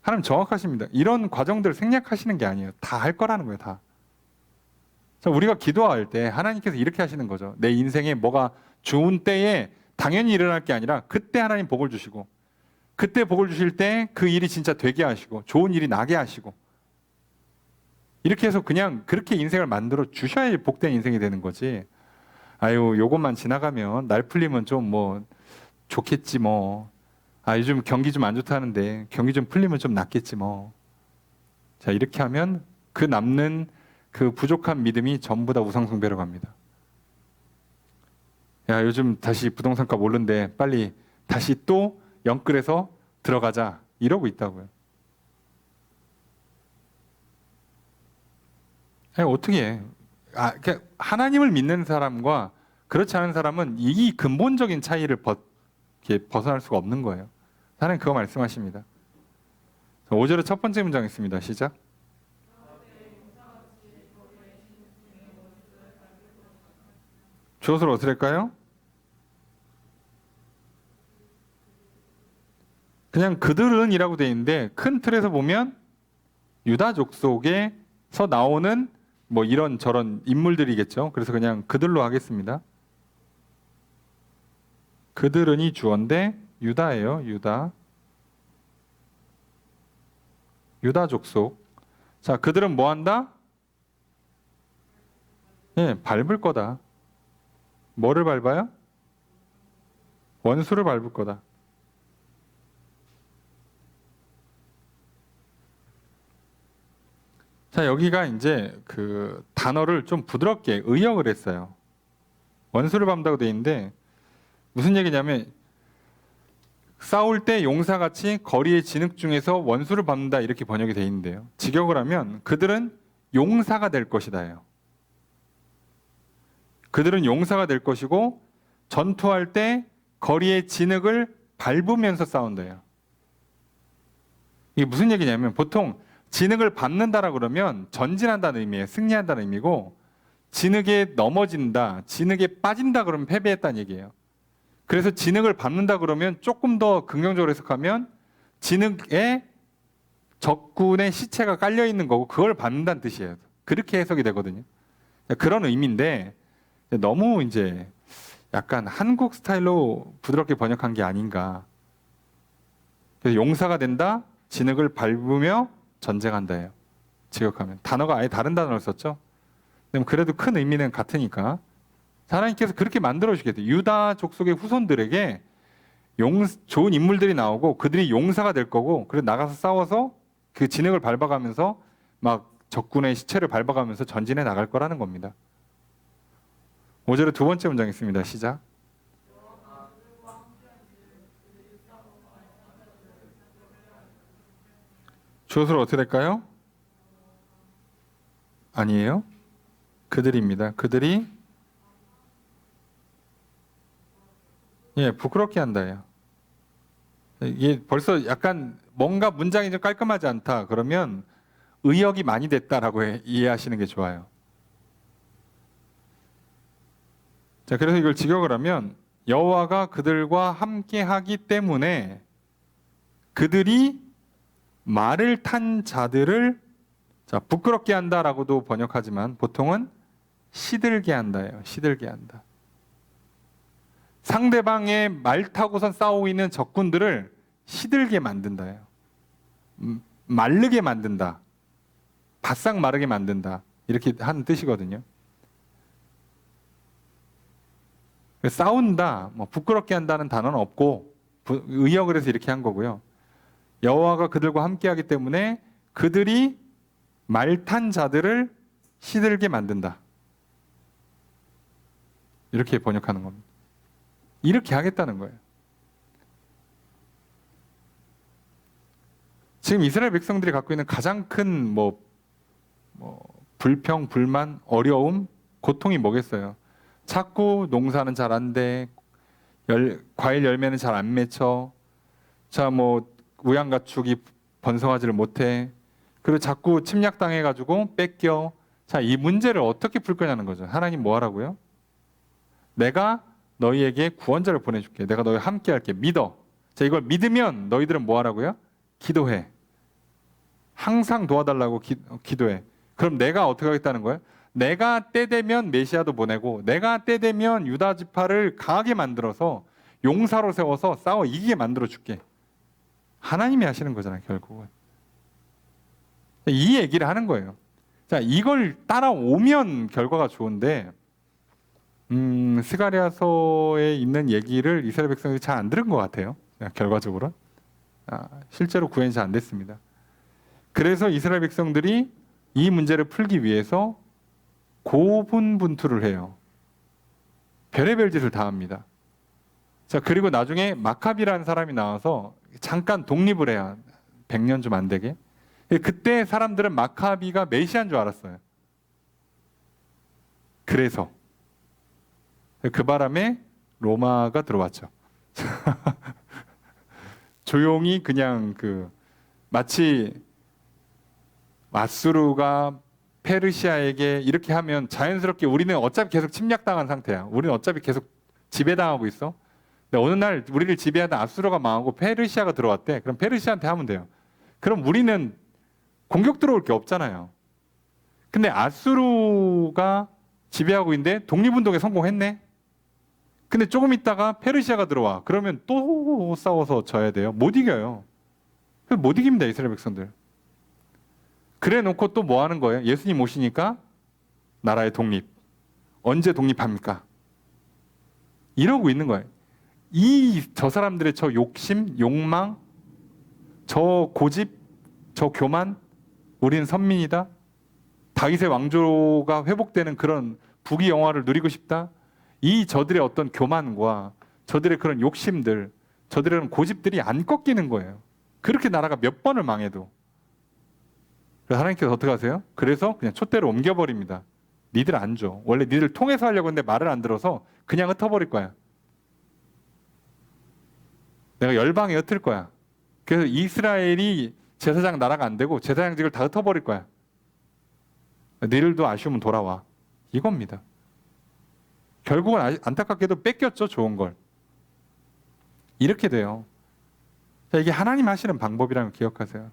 하나님 정확하십니다. 이런 과정들을 생략하시는 게 아니에요. 다 할 거라는 거예요, 다. 자, 우리가 기도할 때 하나님께서 이렇게 하시는 거죠. 내 인생에 뭐가 좋은 때에 당연히 일어날 게 아니라 그때 하나님 복을 주시고, 그때 복을 주실 때 그 일이 진짜 되게 하시고 좋은 일이 나게 하시고, 이렇게 해서 그냥 그렇게 인생을 만들어 주셔야 복된 인생이 되는 거지. 아유, 요것만 지나가면 날 풀리면 좀 뭐 좋겠지 뭐. 아, 요즘 경기 좀 안 좋다는데 경기 좀 풀리면 좀 낫겠지 뭐. 자, 이렇게 하면 그 남는 그 부족한 믿음이 전부 다 우상숭배로 갑니다. 야, 요즘 다시 부동산값 오른데 빨리 다시 또 영끌해서 들어가자, 이러고 있다고요. 아니, 어떻게 해? 그러니까 하나님을 믿는 사람과 그렇지 않은 사람은 이 근본적인 차이를 이렇게 벗어날 수가 없는 거예요. 하나님 그거 말씀하십니다. 5절의 첫 번째 문장 있습니다. 시작. 주어를 어떻게 할까요? 그냥 그들은 이라고 되어 있는데 큰 틀에서 보면 유다 족속에서 나오는 뭐 이런 저런 인물들이겠죠. 그래서 그냥 그들로 하겠습니다. 그들은이 주어인데 유다예요. 유다 족속. 자, 그들은 뭐 한다? 예, 밟을 거다. 뭐를 밟아요? 원수를 밟을 거다. 자, 여기가 이제 그 단어를 좀 부드럽게 의역을 했어요. 원수를 밟는다고 돼 있는데 무슨 얘기냐면 싸울 때 용사같이 거리의 진흙 중에서 원수를 밟는다, 이렇게 번역이 돼 있는데요. 직역을 하면 그들은 용사가 될 것이다예요. 그들은 용사가 될 것이고 전투할 때 거리의 진흙을 밟으면서 싸운다예요. 이게 무슨 얘기냐면 보통 진흙을 밟는다라 그러면 전진한다는 의미예요. 승리한다는 의미고, 진흙에 넘어진다, 진흙에 빠진다 그러면 패배했다는 얘기예요. 그래서 진흙을 밟는다 그러면 조금 더 긍정적으로 해석하면 진흙에 적군의 시체가 깔려 있는 거고 그걸 밟는다는 뜻이에요. 그렇게 해석이 되거든요. 그런 의미인데 너무 이제 약간 한국 스타일로 부드럽게 번역한 게 아닌가. 그래서 용사가 된다, 진흙을 밟으며 전쟁한다예요. 직역하면 단어가 아예 다른 단어를 썼죠. 그래도 큰 의미는 같으니까 하나님께서 그렇게 만들어 주겠대요. 유다 족속의 후손들에게 좋은 인물들이 나오고 그들이 용사가 될 거고, 그래서 나가서 싸워서 그 진흙을 밟아가면서 막 적군의 시체를 밟아가면서 전진해 나갈 거라는 겁니다. 5절의 두 번째 문장 있습니다. 시작. 주어로 어떻게 될까요? 아니에요. 그들입니다. 그들이 부끄럽게 한다예요. 이게 벌써 약간 뭔가 문장이 좀 깔끔하지 않다 그러면 의역이 많이 됐다라고 이해하시는 게 좋아요. 자, 그래서 이걸 직역을 하면 여호와가 그들과 함께 하기 때문에 그들이 말을 탄 자들을 부끄럽게 한다라고도 번역하지만 보통은 시들게 한다예요. 시들게 한다. 상대방의 말 타고선 싸우고 있는 적군들을 시들게 만든다예요. 마르게 만든다. 바싹 마르게 만든다. 이렇게 하는 뜻이거든요. 싸운다, 뭐 부끄럽게 한다는 단어는 없고 의역을 해서 이렇게 한 거고요. 여호와가 그들과 함께하기 때문에 그들이 말탄 자들을 시들게 만든다. 이렇게 번역하는 겁니다. 이렇게 하겠다는 거예요. 지금 이스라엘 백성들이 갖고 있는 가장 큰 불평, 불만, 어려움, 고통이 뭐겠어요? 자꾸 농사는 잘 안 돼. 과일 열매는 잘 안 맺혀. 자, 우양가축이 번성하지를 못해. 그리고 자꾸 침략당해가지고 뺏겨. 자, 이 문제를 어떻게 풀 거냐는 거죠. 하나님 뭐 하라고요? 내가 너희에게 구원자를 보내줄게. 내가 너희 함께 할게. 믿어. 자, 이걸 믿으면 너희들은 뭐 하라고요? 기도해. 항상 도와달라고 기도해. 그럼 내가 어떻게 하겠다는 거예요? 내가 때 되면 메시아도 보내고, 내가 때 되면 유다 지파를 강하게 만들어서 용사로 세워서 싸워 이기게 만들어 줄게. 하나님이 하시는 거잖아요, 결국은. 이 얘기를 하는 거예요. 자, 이걸 따라오면 결과가 좋은데, 스가랴서에 있는 얘기를 이스라엘 백성들이 잘 안 들은 것 같아요. 결과적으로. 실제로 구현이 잘 안 됐습니다. 그래서 이스라엘 백성들이 이 문제를 풀기 위해서 고분분투를 해요. 별의별 짓을 다 합니다. 자, 그리고 나중에 마카비라는 사람이 나와서 잠깐 독립을 해요. 100년 좀 안 되게. 그때 사람들은 마카비가 메시아인 줄 알았어요. 그래서 그 바람에 로마가 들어왔죠. 조용히 그냥 마치 아수르가 페르시아에게 이렇게 하면 자연스럽게 우리는 어차피 계속 침략당한 상태야. 우리는 어차피 계속 지배당하고 있어. 근데 어느 날 우리를 지배하던 아수르가 망하고 페르시아가 들어왔대. 그럼 페르시아한테 하면 돼요. 그럼 우리는 공격 들어올 게 없잖아요. 근데 아수르가 지배하고 있는데 독립운동에 성공했네. 근데 조금 있다가 페르시아가 들어와. 그러면 또 싸워서 져야 돼요. 못 이겨요. 못 이깁니다, 이스라엘 백성들. 그래 놓고 또 뭐 하는 거예요? 예수님 오시니까 나라의 독립. 언제 독립합니까? 이러고 있는 거예요. 저 사람들의 저 욕심, 욕망, 저 고집, 저 교만, 우리는 선민이다. 다윗의 왕조가 회복되는 그런 부귀 영화를 누리고 싶다. 저들의 어떤 교만과 저들의 그런 욕심들, 저들의 그런 고집들이 안 꺾이는 거예요. 그렇게 나라가 몇 번을 망해도. 그래서 하나님께서 어떻게 하세요? 그래서 그냥 촛대를 옮겨버립니다. 니들 안 줘. 원래 니들 통해서 하려고 했는데 말을 안 들어서 그냥 흩어버릴 거야. 내가 열방에 흩을 거야. 그래서 이스라엘이 제사장 나라가 안 되고 제사장직을 다 흩어버릴 거야. 니들도 아쉬우면 돌아와. 이겁니다. 결국은 안타깝게도 뺏겼죠, 좋은 걸. 이렇게 돼요. 자, 이게 하나님 하시는 방법이라는 걸 기억하세요.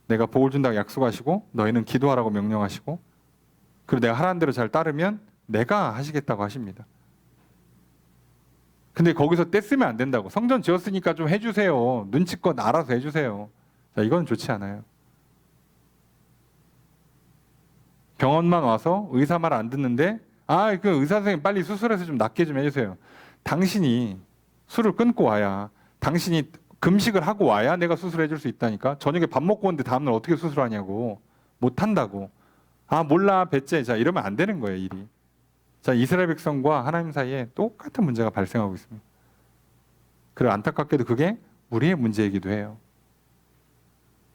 내가 복을 준다고 약속하시고 너희는 기도하라고 명령하시고 그리고 내가 하라는 대로 잘 따르면 내가 하시겠다고 하십니다. 근데 거기서 떼쓰면 안 된다고. 성전 지었으니까 좀 해주세요. 눈치껏 알아서 해주세요. 자, 이건 좋지 않아요. 병원만 와서 의사 말 안 듣는데 그 의사 선생님 빨리 수술해서 좀 낫게 좀 해주세요. 당신이 술을 끊고 와야, 당신이 금식을 하고 와야 내가 수술해 줄 수 있다니까. 저녁에 밥 먹고 오는데 다음날 어떻게 수술하냐고. 못한다고. 몰라 배째. 자, 이러면 안 되는 거예요, 일이. 자, 이스라엘 백성과 하나님 사이에 똑같은 문제가 발생하고 있습니다. 그리고 안타깝게도 그게 우리의 문제이기도 해요.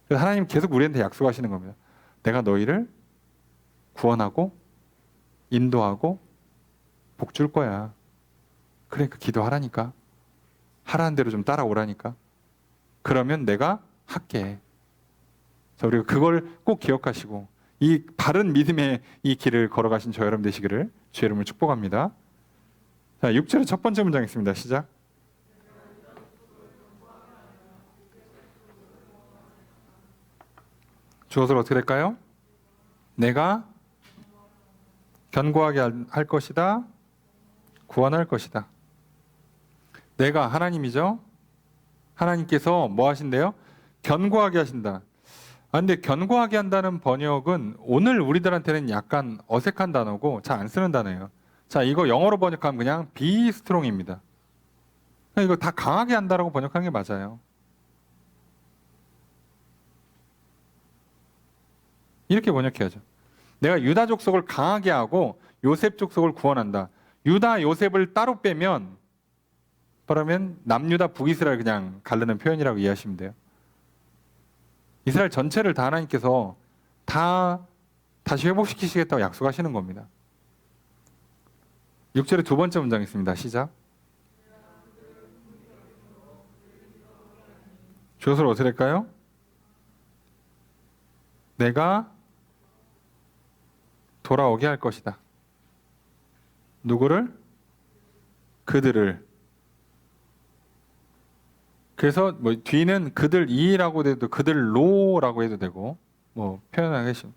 그래서 하나님 계속 우리한테 약속하시는 겁니다. 내가 너희를 구원하고 인도하고 복 줄 거야. 그러니까 기도하라니까. 하라는 대로 좀 따라오라니까. 그러면 내가 할게. 자, 우리가 그걸 꼭 기억하시고 이 바른 믿음의 이 길을 걸어가신 저 여러분 되시기를 주의 이름으로 축복합니다. 자, 6절의 첫 번째 문장 있습니다. 시작. 주어서 어떻게 될까요? 내가 견고하게 할 것이다. 구원할 것이다. 내가 하나님이죠. 하나님께서 뭐 하신대요? 견고하게 하신다. 근데 견고하게 한다는 번역은 오늘 우리들한테는 약간 어색한 단어고 잘 안 쓰는 단어예요. 자, 이거 영어로 번역하면 그냥 be strong입니다. 이거 다 강하게 한다라고 번역한 게 맞아요. 이렇게 번역해야죠. 내가 유다 족속을 강하게 하고 요셉 족속을 구원한다. 유다 요셉을 따로 빼면 그러면 남유다 북이스라엘 그냥 가르는 표현이라고 이해하시면 돼요. 이스라엘 전체를 다 하나님께서 다 다시 회복시키시겠다고 약속하시는 겁니다. 6절의 두 번째 문장 있습니다. 시작. 주어를 어떻게 될까요? 내가 돌아오게 할 것이다. 누구를? 그들을. 그래서 뭐 뒤는 그들이라고 해도 그들로라고 해도 되고 뭐 표현하겠죠.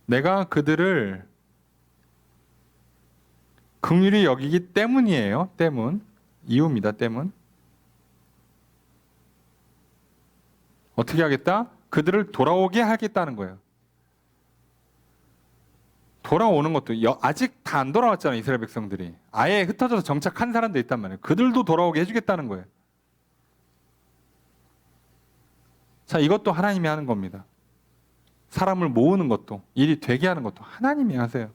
내가 그들을 긍휼히 여기기 때문이에요. 때문. 이유입니다. 때문. 어떻게 하겠다? 그들을 돌아오게 하겠다는 거예요. 돌아오는 것도 아직 다 안 돌아왔잖아요. 이스라엘 백성들이. 아예 흩어져서 정착한 사람도 있단 말이에요. 그들도 돌아오게 해주겠다는 거예요. 자, 이것도 하나님이 하는 겁니다. 사람을 모으는 것도, 일이 되게 하는 것도 하나님이 하세요.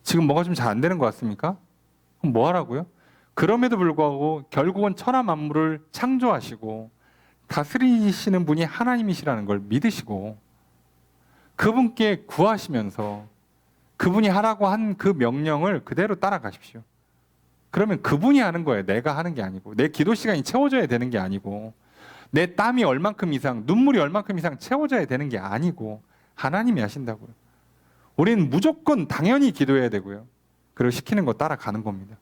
지금 뭐가 좀 잘 안 되는 것 같습니까? 그럼 뭐 하라고요? 그럼에도 불구하고 결국은 천하 만물을 창조하시고 다스리시는 분이 하나님이시라는 걸 믿으시고 그분께 구하시면서 그분이 하라고 한 그 명령을 그대로 따라가십시오. 그러면 그분이 하는 거예요. 내가 하는 게 아니고. 내 기도 시간이 채워져야 되는 게 아니고 내 땀이 얼만큼 이상, 눈물이 얼만큼 이상 채워져야 되는 게 아니고 하나님이 하신다고요. 우리는 무조건 당연히 기도해야 되고요. 그리고 시키는 거 따라가는 겁니다.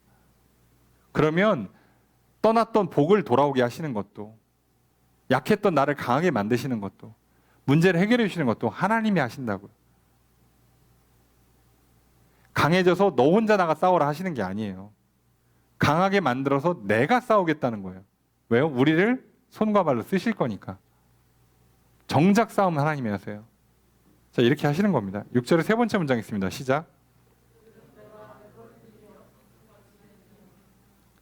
그러면 떠났던 복을 돌아오게 하시는 것도 약했던 나를 강하게 만드시는 것도 문제를 해결해 주시는 것도 하나님이 하신다고요. 강해져서 너 혼자 나가 싸워라 하시는 게 아니에요. 강하게 만들어서 내가 싸우겠다는 거예요. 왜요? 우리를 손과 발로 쓰실 거니까. 정작 싸움은 하나님이 하세요. 자, 이렇게 하시는 겁니다. 6절의 세 번째 문장 있습니다. 시작.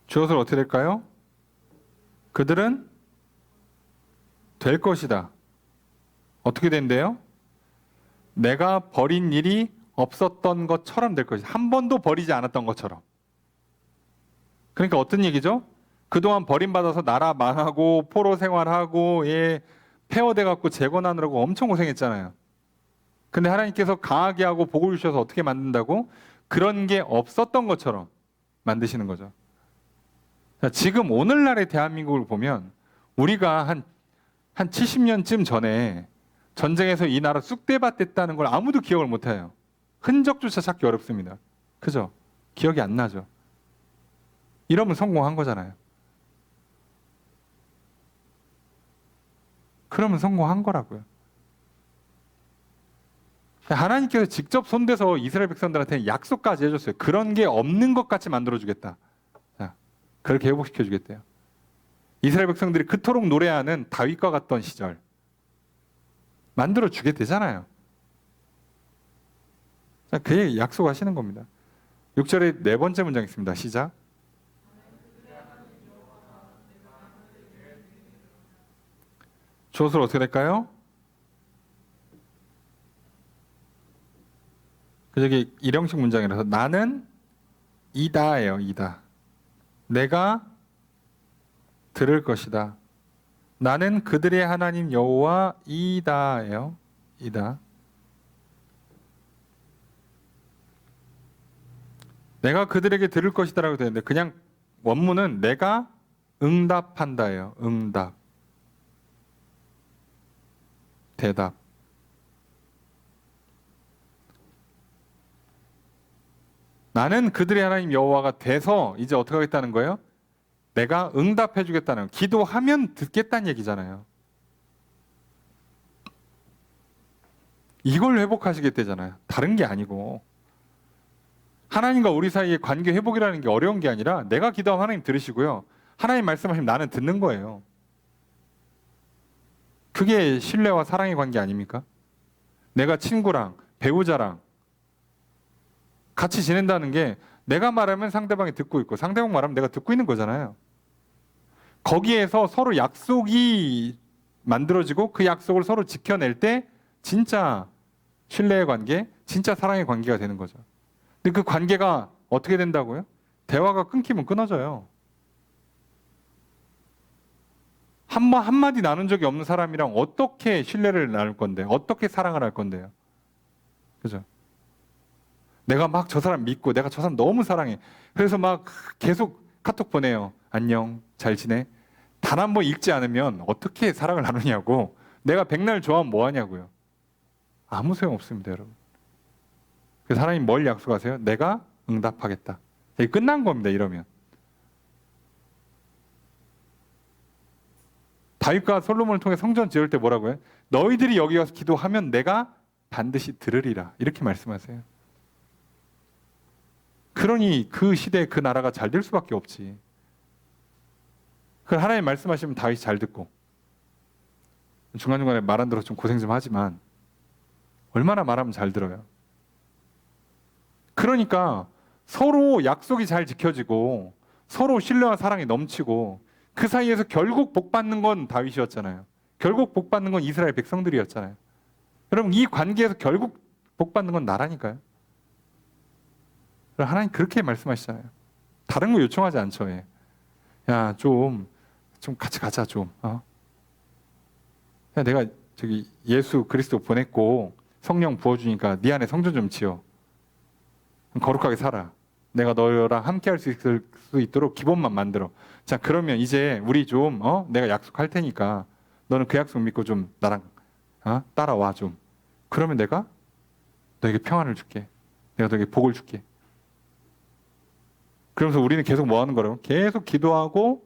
주어서 어떻게 될까요? 그들은 될 것이다. 어떻게 된대요? 내가 버린 일이 없었던 것처럼 될 것이다. 한 번도 버리지 않았던 것처럼. 그러니까 어떤 얘기죠? 그동안 버림받아서 나라 망하고 포로 생활하고 폐허돼 갖고 재건하느라고 엄청 고생했잖아요. 근데 하나님께서 강하게 하고 복을 주셔서 어떻게 만든다고? 그런 게 없었던 것처럼 만드시는 거죠. 자, 지금 오늘날의 대한민국을 보면 우리가 한 70년쯤 전에 전쟁에서 이 나라 쑥대밭 됐다는 걸 아무도 기억을 못해요. 흔적조차 찾기 어렵습니다. 그죠? 기억이 안 나죠. 이러면 성공한 거잖아요. 그러면 성공한 거라고요. 하나님께서 직접 손대서 이스라엘 백성들한테 약속까지 해줬어요. 그런 게 없는 것 같이 만들어주겠다. 자, 그렇게 회복시켜주겠대요. 이스라엘 백성들이 그토록 노래하는 다윗과 같던 시절 만들어주게 되잖아요. 자, 그 약속하시는 겁니다. 6절의 네 번째 문장 있습니다. 시작. 주어서 어떻게 될까요? 여기 일형식 문장이라서 나는 이다예요. 이다. 내가 들을 것이다. 나는 그들의 하나님 여호와 이다예요. 이다. 내가 그들에게 들을 것이다라고 되는데 그냥 원문은 내가 응답한다예요. 응답. 대답. 나는 그들의 하나님 여호와가 돼서 이제 어떻게 하겠다는 거예요? 내가 응답해 주겠다는 거예요. 기도하면 듣겠다는 얘기잖아요. 이걸 회복하시겠다잖아요. 다른 게 아니고. 하나님과 우리 사이의 관계 회복이라는 게 어려운 게 아니라 내가 기도하면 하나님 들으시고요. 하나님 말씀하시면 나는 듣는 거예요. 그게 신뢰와 사랑의 관계 아닙니까? 내가 친구랑 배우자랑 같이 지낸다는 게 내가 말하면 상대방이 듣고 있고 상대방 말하면 내가 듣고 있는 거잖아요. 거기에서 서로 약속이 만들어지고 그 약속을 서로 지켜낼 때 진짜 신뢰의 관계, 진짜 사랑의 관계가 되는 거죠. 근데 그 관계가 어떻게 된다고요? 대화가 끊기면 끊어져요. 한마디 나눈 적이 없는 사람이랑 어떻게 신뢰를 나눌 건데, 어떻게 사랑을 할 건데요? 그죠? 내가 막 저 사람 믿고, 내가 저 사람 너무 사랑해. 그래서 막 계속 카톡 보내요. 안녕, 잘 지내? 단 한 번 읽지 않으면 어떻게 사랑을 나누냐고. 내가 백날 좋아하면 뭐 하냐고요. 아무 소용 없습니다, 여러분. 그래서 하나님 뭘 약속하세요? 내가 응답하겠다. 이게 끝난 겁니다, 이러면. 다윗과 솔로몬을 통해 성전 지을 때 뭐라고 해요? 너희들이 여기 가서 기도하면 내가 반드시 들으리라. 이렇게 말씀하세요. 그러니 그 시대에 그 나라가 잘 될 수밖에 없지. 그 하나님 말씀하시면 다윗이 잘 듣고, 중간중간에 말 안 들어 좀 고생 좀 하지만 얼마나 말하면 잘 들어요. 그러니까 서로 약속이 잘 지켜지고 서로 신뢰와 사랑이 넘치고 그 사이에서 결국 복 받는 건 다윗이었잖아요. 결국 복 받는 건 이스라엘 백성들이었잖아요. 여러분, 이 관계에서 결국 복 받는 건 나라니까요. 하나님 그렇게 말씀하시잖아요. 다른 거 요청하지 않죠. 예. 야, 좀 같이 가자 좀. 야, 내가 저기 예수 그리스도 보냈고 성령 부어주니까 네 안에 성전 좀 지어. 거룩하게 살아. 내가 너랑 함께 할 수 있도록 기본만 만들어. 자, 그러면 이제 우리 좀 내가 약속할 테니까 너는 그 약속 믿고 좀 나랑 따라와 좀. 그러면 내가 너에게 평안을 줄게. 내가 너에게 복을 줄게. 그러면서 우리는 계속 뭐 하는 거라고? 계속 기도하고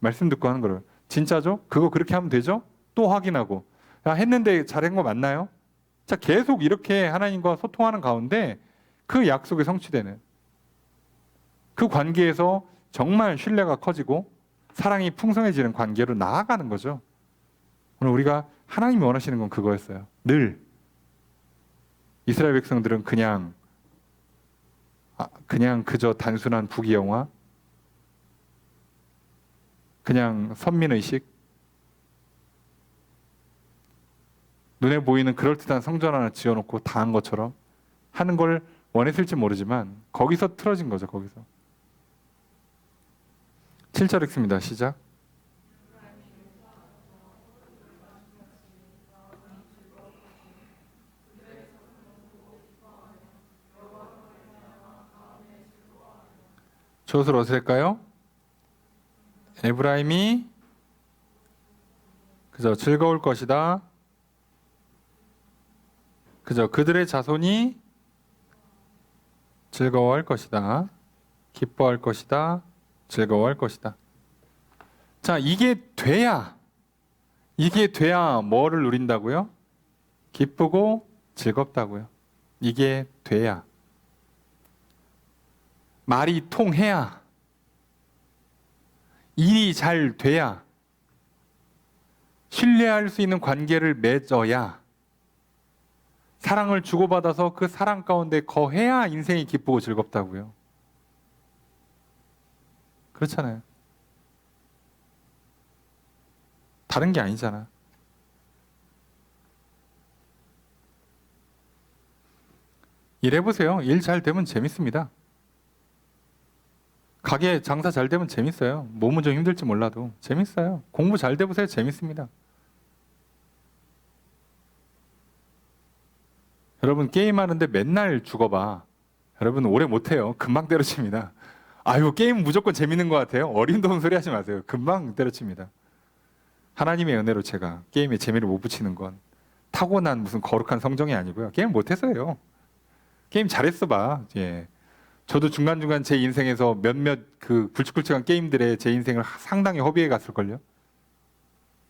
말씀 듣고 하는 거라고. 진짜죠? 그거 그렇게 하면 되죠? 또 확인하고. 야, 했는데 잘한 거 맞나요? 자, 계속 이렇게 하나님과 소통하는 가운데 그 약속이 성취되는, 그 관계에서 정말 신뢰가 커지고 사랑이 풍성해지는 관계로 나아가는 거죠. 오늘 우리가 하나님이 원하시는 건 그거였어요. 늘 이스라엘 백성들은 그냥 그저 단순한 부귀영화, 그냥 선민의식, 눈에 보이는 그럴듯한 성전 하나 지어놓고 다 한 것처럼 하는 걸 원했을지 모르지만 거기서 틀어진 거죠. 거기서. 7절 읽습니다. 시작. 저것을 어떻게 할까요? 에브라임이 그저 즐거울 것이다. 그저 그들의 자손이 즐거워할 것이다. 기뻐할 것이다. 즐거워할 것이다. 자, 이게 돼야 뭐를 누린다고요? 기쁘고 즐겁다고요. 이게 돼야. 말이 통해야, 일이 잘 돼야, 신뢰할 수 있는 관계를 맺어야, 사랑을 주고받아서 그 사랑 가운데 거해야 인생이 기쁘고 즐겁다고요. 그렇잖아요. 다른 게 아니잖아. 일해보세요. 일 잘 되면 재밌습니다. 가게 장사 잘 되면 재밌어요. 몸은 좀 힘들지 몰라도 재밌어요. 공부 잘 돼보세요. 재밌습니다. 여러분, 게임하는데 맨날 죽어봐. 여러분 오래 못해요. 금방 때려칩니다. 아유, 게임 무조건 재밌는 것 같아요. 어림도는 소리 하지 마세요. 금방 때려칩니다. 하나님의 은혜로 제가 게임에 재미를 못 붙이는 건 타고난 무슨 거룩한 성정이 아니고요. 게임 못해서요. 게임 잘했어 봐. 예. 저도 중간중간 제 인생에서 몇몇 그 굵직굵직한 게임들에 제 인생을 상당히 허비해 갔을걸요.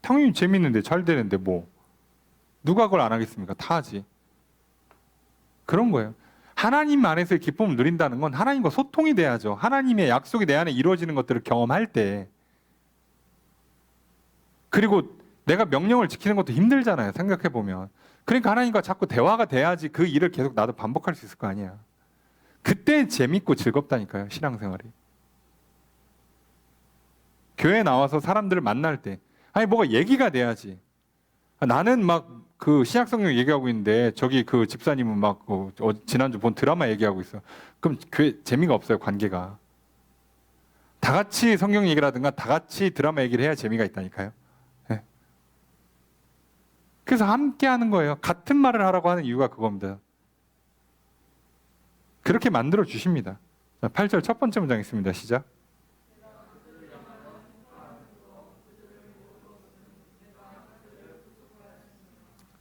당연히 재밌는데 잘 되는데 뭐 누가 그걸 안 하겠습니까? 다 하지. 그런 거예요. 하나님 안에서의 기쁨을 누린다는 건 하나님과 소통이 돼야죠. 하나님의 약속이 내 안에 이루어지는 것들을 경험할 때. 그리고 내가 명령을 지키는 것도 힘들잖아요. 생각해보면. 그러니까 하나님과 자꾸 대화가 돼야지 그 일을 계속 나도 반복할 수 있을 거 아니야. 그때 재밌고 즐겁다니까요. 신앙생활이. 교회 나와서 사람들을 만날 때 아니 뭐가 얘기가 돼야지. 나는 막 그 신약성경 얘기하고 있는데 저기 그 집사님은 막 지난주 본 드라마 얘기하고 있어. 그럼 교회 재미가 없어요. 관계가. 다 같이 성경 얘기를 하든가 다 같이 드라마 얘기를 해야 재미가 있다니까요. 그래서 함께 하는 거예요. 같은 말을 하라고 하는 이유가 그겁니다. 그렇게 만들어 주십니다. 자, 8절 첫 번째 문장 있습니다. 시작.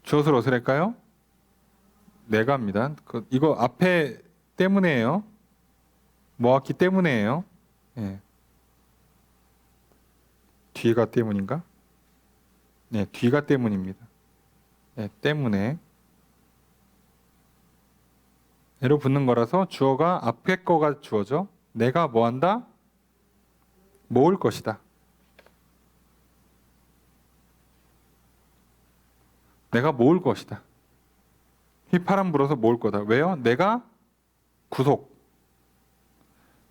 주엇을 어디서 할까요? 내가 합니다. 이거 앞에 때문에요. 모았기 때문에요. 예. 뒤가 때문인가? 네, 뒤가 때문입니다. 네, 때문에. 애로 붙는 거라서 주어가 앞에 거가 주어죠. 내가 뭐 한다? 모을 것이다. 내가 모을 것이다. 휘파람 불어서 모을 거다. 왜요? 내가 구속.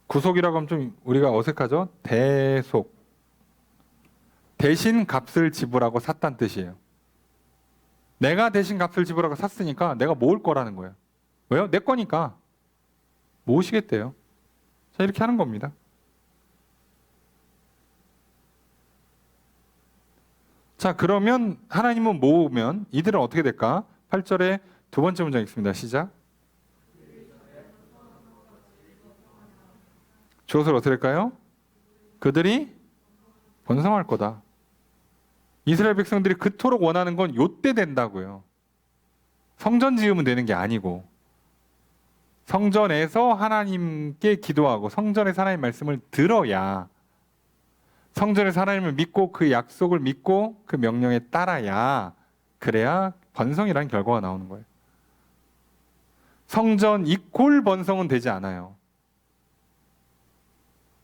구속이라고 하면 좀 우리가 어색하죠? 대속. 대신 값을 지불하고 샀다는 뜻이에요. 내가 대신 값을 지불하고 샀으니까 내가 모을 거라는 거예요. 왜요? 내 거니까. 모으시겠대요. 자, 이렇게 하는 겁니다. 자, 그러면 하나님은 모으면 이들은 어떻게 될까? 8절에 두 번째 문장 있습니다. 시작. 주엇을 어떻게 할까요? 그들이 번성할 거다. 이스라엘 백성들이 그토록 원하는 건 요때 된다고요. 성전 지으면 되는 게 아니고 성전에서 하나님께 기도하고 성전에서 하나님의 말씀을 들어야, 성전에서 하나님을 믿고 그 약속을 믿고 그 명령에 따라야, 그래야 번성이라는 결과가 나오는 거예요. 성전 이꼴 번성은 되지 않아요.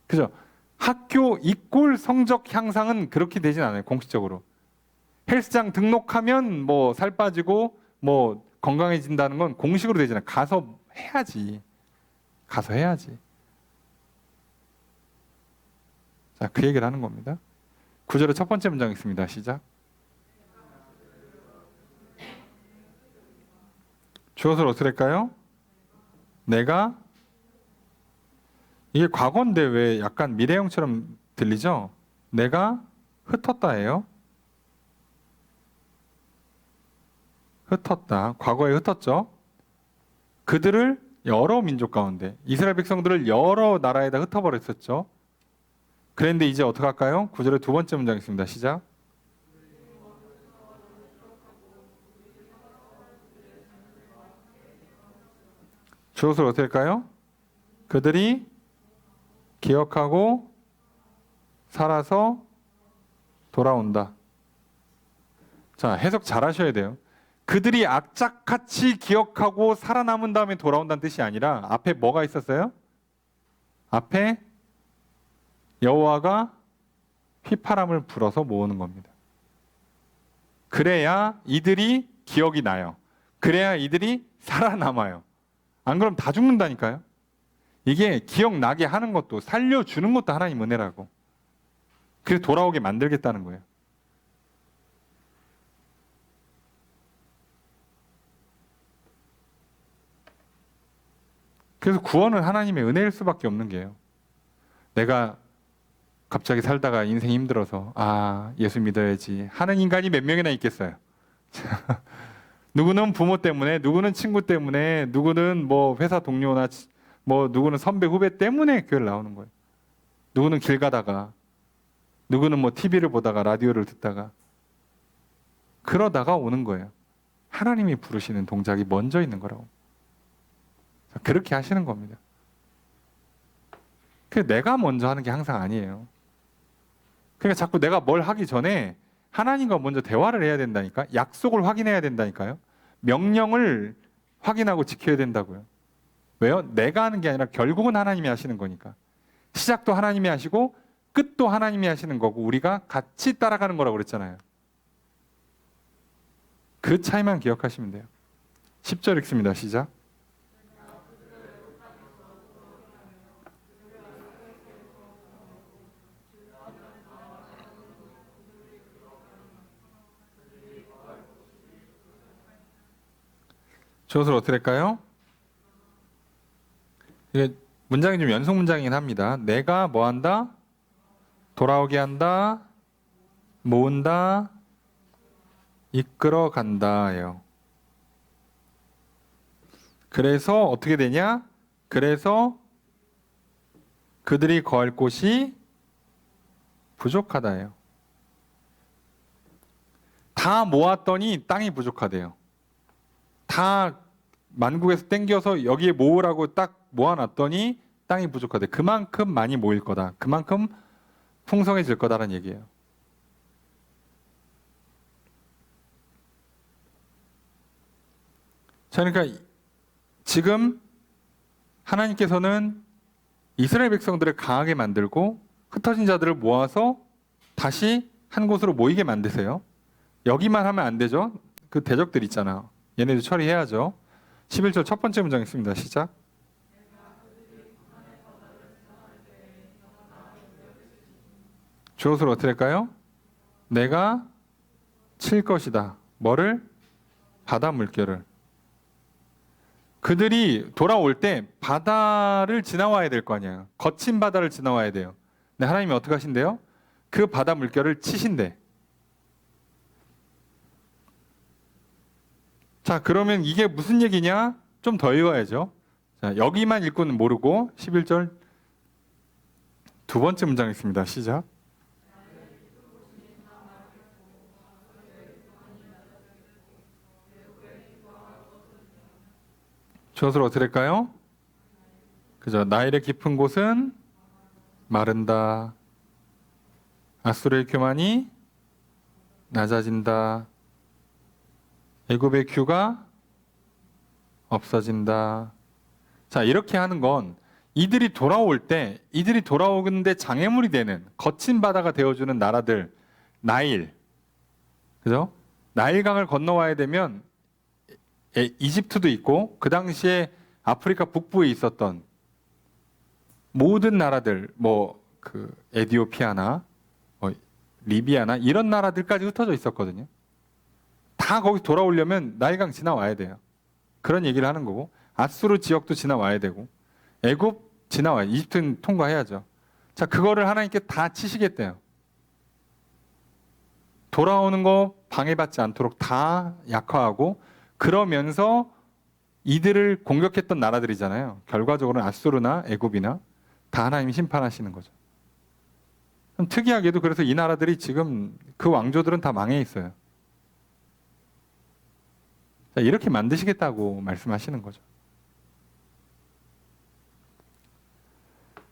그죠? 학교 이꼴 성적 향상은 그렇게 되진 않아요. 공식적으로. 헬스장 등록하면 뭐 살 빠지고 뭐 건강해진다는 건 공식으로 되잖아요. 가서 해야지. 가서 해야지. 자, 그 얘기를 하는 겁니다. 9절의 첫 번째 문장 있습니다. 시작. 주엇을 어떻게 할까요? 내가, 이게 과거인데 왜 약간 미래형처럼 들리죠? 내가 흩었다예요. 흩었다. 과거에 흩었죠. 그들을 여러 민족 가운데, 이스라엘 백성들을 여러 나라에다 흩어버렸었죠. 그런데 이제 어떻게 할까요? 9절의 두 번째 문장 있습니다. 시작. 주엇을 어떻게 할까요? 그들이 기억하고 살아서 돌아온다. 자, 해석 잘 하셔야 돼요. 그들이 악착같이 기억하고 살아남은 다음에 돌아온다는 뜻이 아니라 앞에 뭐가 있었어요? 앞에 여호와가 휘파람을 불어서 모으는 겁니다. 그래야 이들이 기억이 나요. 그래야 이들이 살아남아요. 안 그러면 다 죽는다니까요. 이게 기억나게 하는 것도 살려주는 것도 하나님 은혜라고. 그래서 돌아오게 만들겠다는 거예요. 그래서 구원은 하나님의 은혜일 수밖에 없는 게요. 내가 갑자기 살다가 인생이 힘들어서 예수 믿어야지 하는 인간이 몇 명이나 있겠어요. 누구는 부모 때문에, 누구는 친구 때문에, 누구는 뭐 회사 동료나 뭐 누구는 선배 후배 때문에 교회를 나오는 거예요. 누구는 길 가다가, 누구는 뭐 TV를 보다가 라디오를 듣다가 그러다가 오는 거예요. 하나님이 부르시는 동작이 먼저 있는 거라고. 그렇게 하시는 겁니다. 그 내가 먼저 하는 게 항상 아니에요. 그러니까 자꾸 내가 뭘 하기 전에 하나님과 먼저 대화를 해야 된다니까. 약속을 확인해야 된다니까요. 명령을 확인하고 지켜야 된다고요. 왜요? 내가 하는 게 아니라 결국은 하나님이 하시는 거니까. 시작도 하나님이 하시고 끝도 하나님이 하시는 거고 우리가 같이 따라가는 거라고 그랬잖아요. 그 차이만 기억하시면 돼요. 10절 읽습니다. 시작. 주엇을 어떻게 할까요? 이게 문장이 좀 연속 문장이긴 합니다. 내가 뭐 한다? 돌아오게 한다. 모은다. 이끌어 간다예요. 그래서 어떻게 되냐? 그래서 그들이 거할 곳이 부족하다예요. 다 모았더니 땅이 부족하대요. 다 만국에서 땡겨서 여기에 모으라고 딱 모아놨더니 땅이 부족하대. 그만큼 많이 모일 거다. 그만큼 풍성해질 거다라는 얘기예요. 자, 그러니까 지금 하나님께서는 이스라엘 백성들을 강하게 만들고 흩어진 자들을 모아서 다시 한 곳으로 모이게 만드세요. 여기만 하면 안 되죠. 그 대적들 있잖아. 얘네도 처리해야죠. 11절 첫 번째 문장 있습니다. 시작. 주어수로 어떻게 할까요? 내가 칠 것이다. 뭐를? 바다 물결을. 그들이 돌아올 때 바다를 지나와야 될 거 아니에요. 거친 바다를 지나와야 돼요. 근데 하나님이 어떻게 하신대요? 그 바다 물결을 치신대. 자, 그러면 이게 무슨 얘기냐? 좀 더 읽어야죠. 자, 여기만 읽고는 모르고 11절 두 번째 문장 있습니다. 시작. 주어수로 어떻게 될까요? 그죠? 나일의 깊은 곳은 마른다. 아수르의 교만이 낮아진다. 애굽의 규가 없어진다. 자, 이렇게 하는 건 이들이 돌아올 때, 이들이 돌아오는데 장애물이 되는 거친 바다가 되어주는 나라들, 나일, 그죠? 나일강을 건너와야 되면 이집트도 있고 그 당시에 아프리카 북부에 있었던 모든 나라들, 뭐 그 에디오피아나 리비아나 이런 나라들까지 흩어져 있었거든요. 다 거기 돌아오려면 나일강 지나와야 돼요. 그런 얘기를 하는 거고, 아수르 지역도 지나와야 되고, 애굽 지나와야, 이집트는 통과해야죠. 자, 그거를 하나님께 다 치시겠대요. 돌아오는 거 방해받지 않도록 다 약화하고, 그러면서 이들을 공격했던 나라들이잖아요. 결과적으로는 아수르나 애굽이나 다 하나님이 심판하시는 거죠. 특이하게도 그래서 이 나라들이 지금 그 왕조들은 다 망해 있어요. 자, 이렇게 만드시겠다고 말씀하시는 거죠.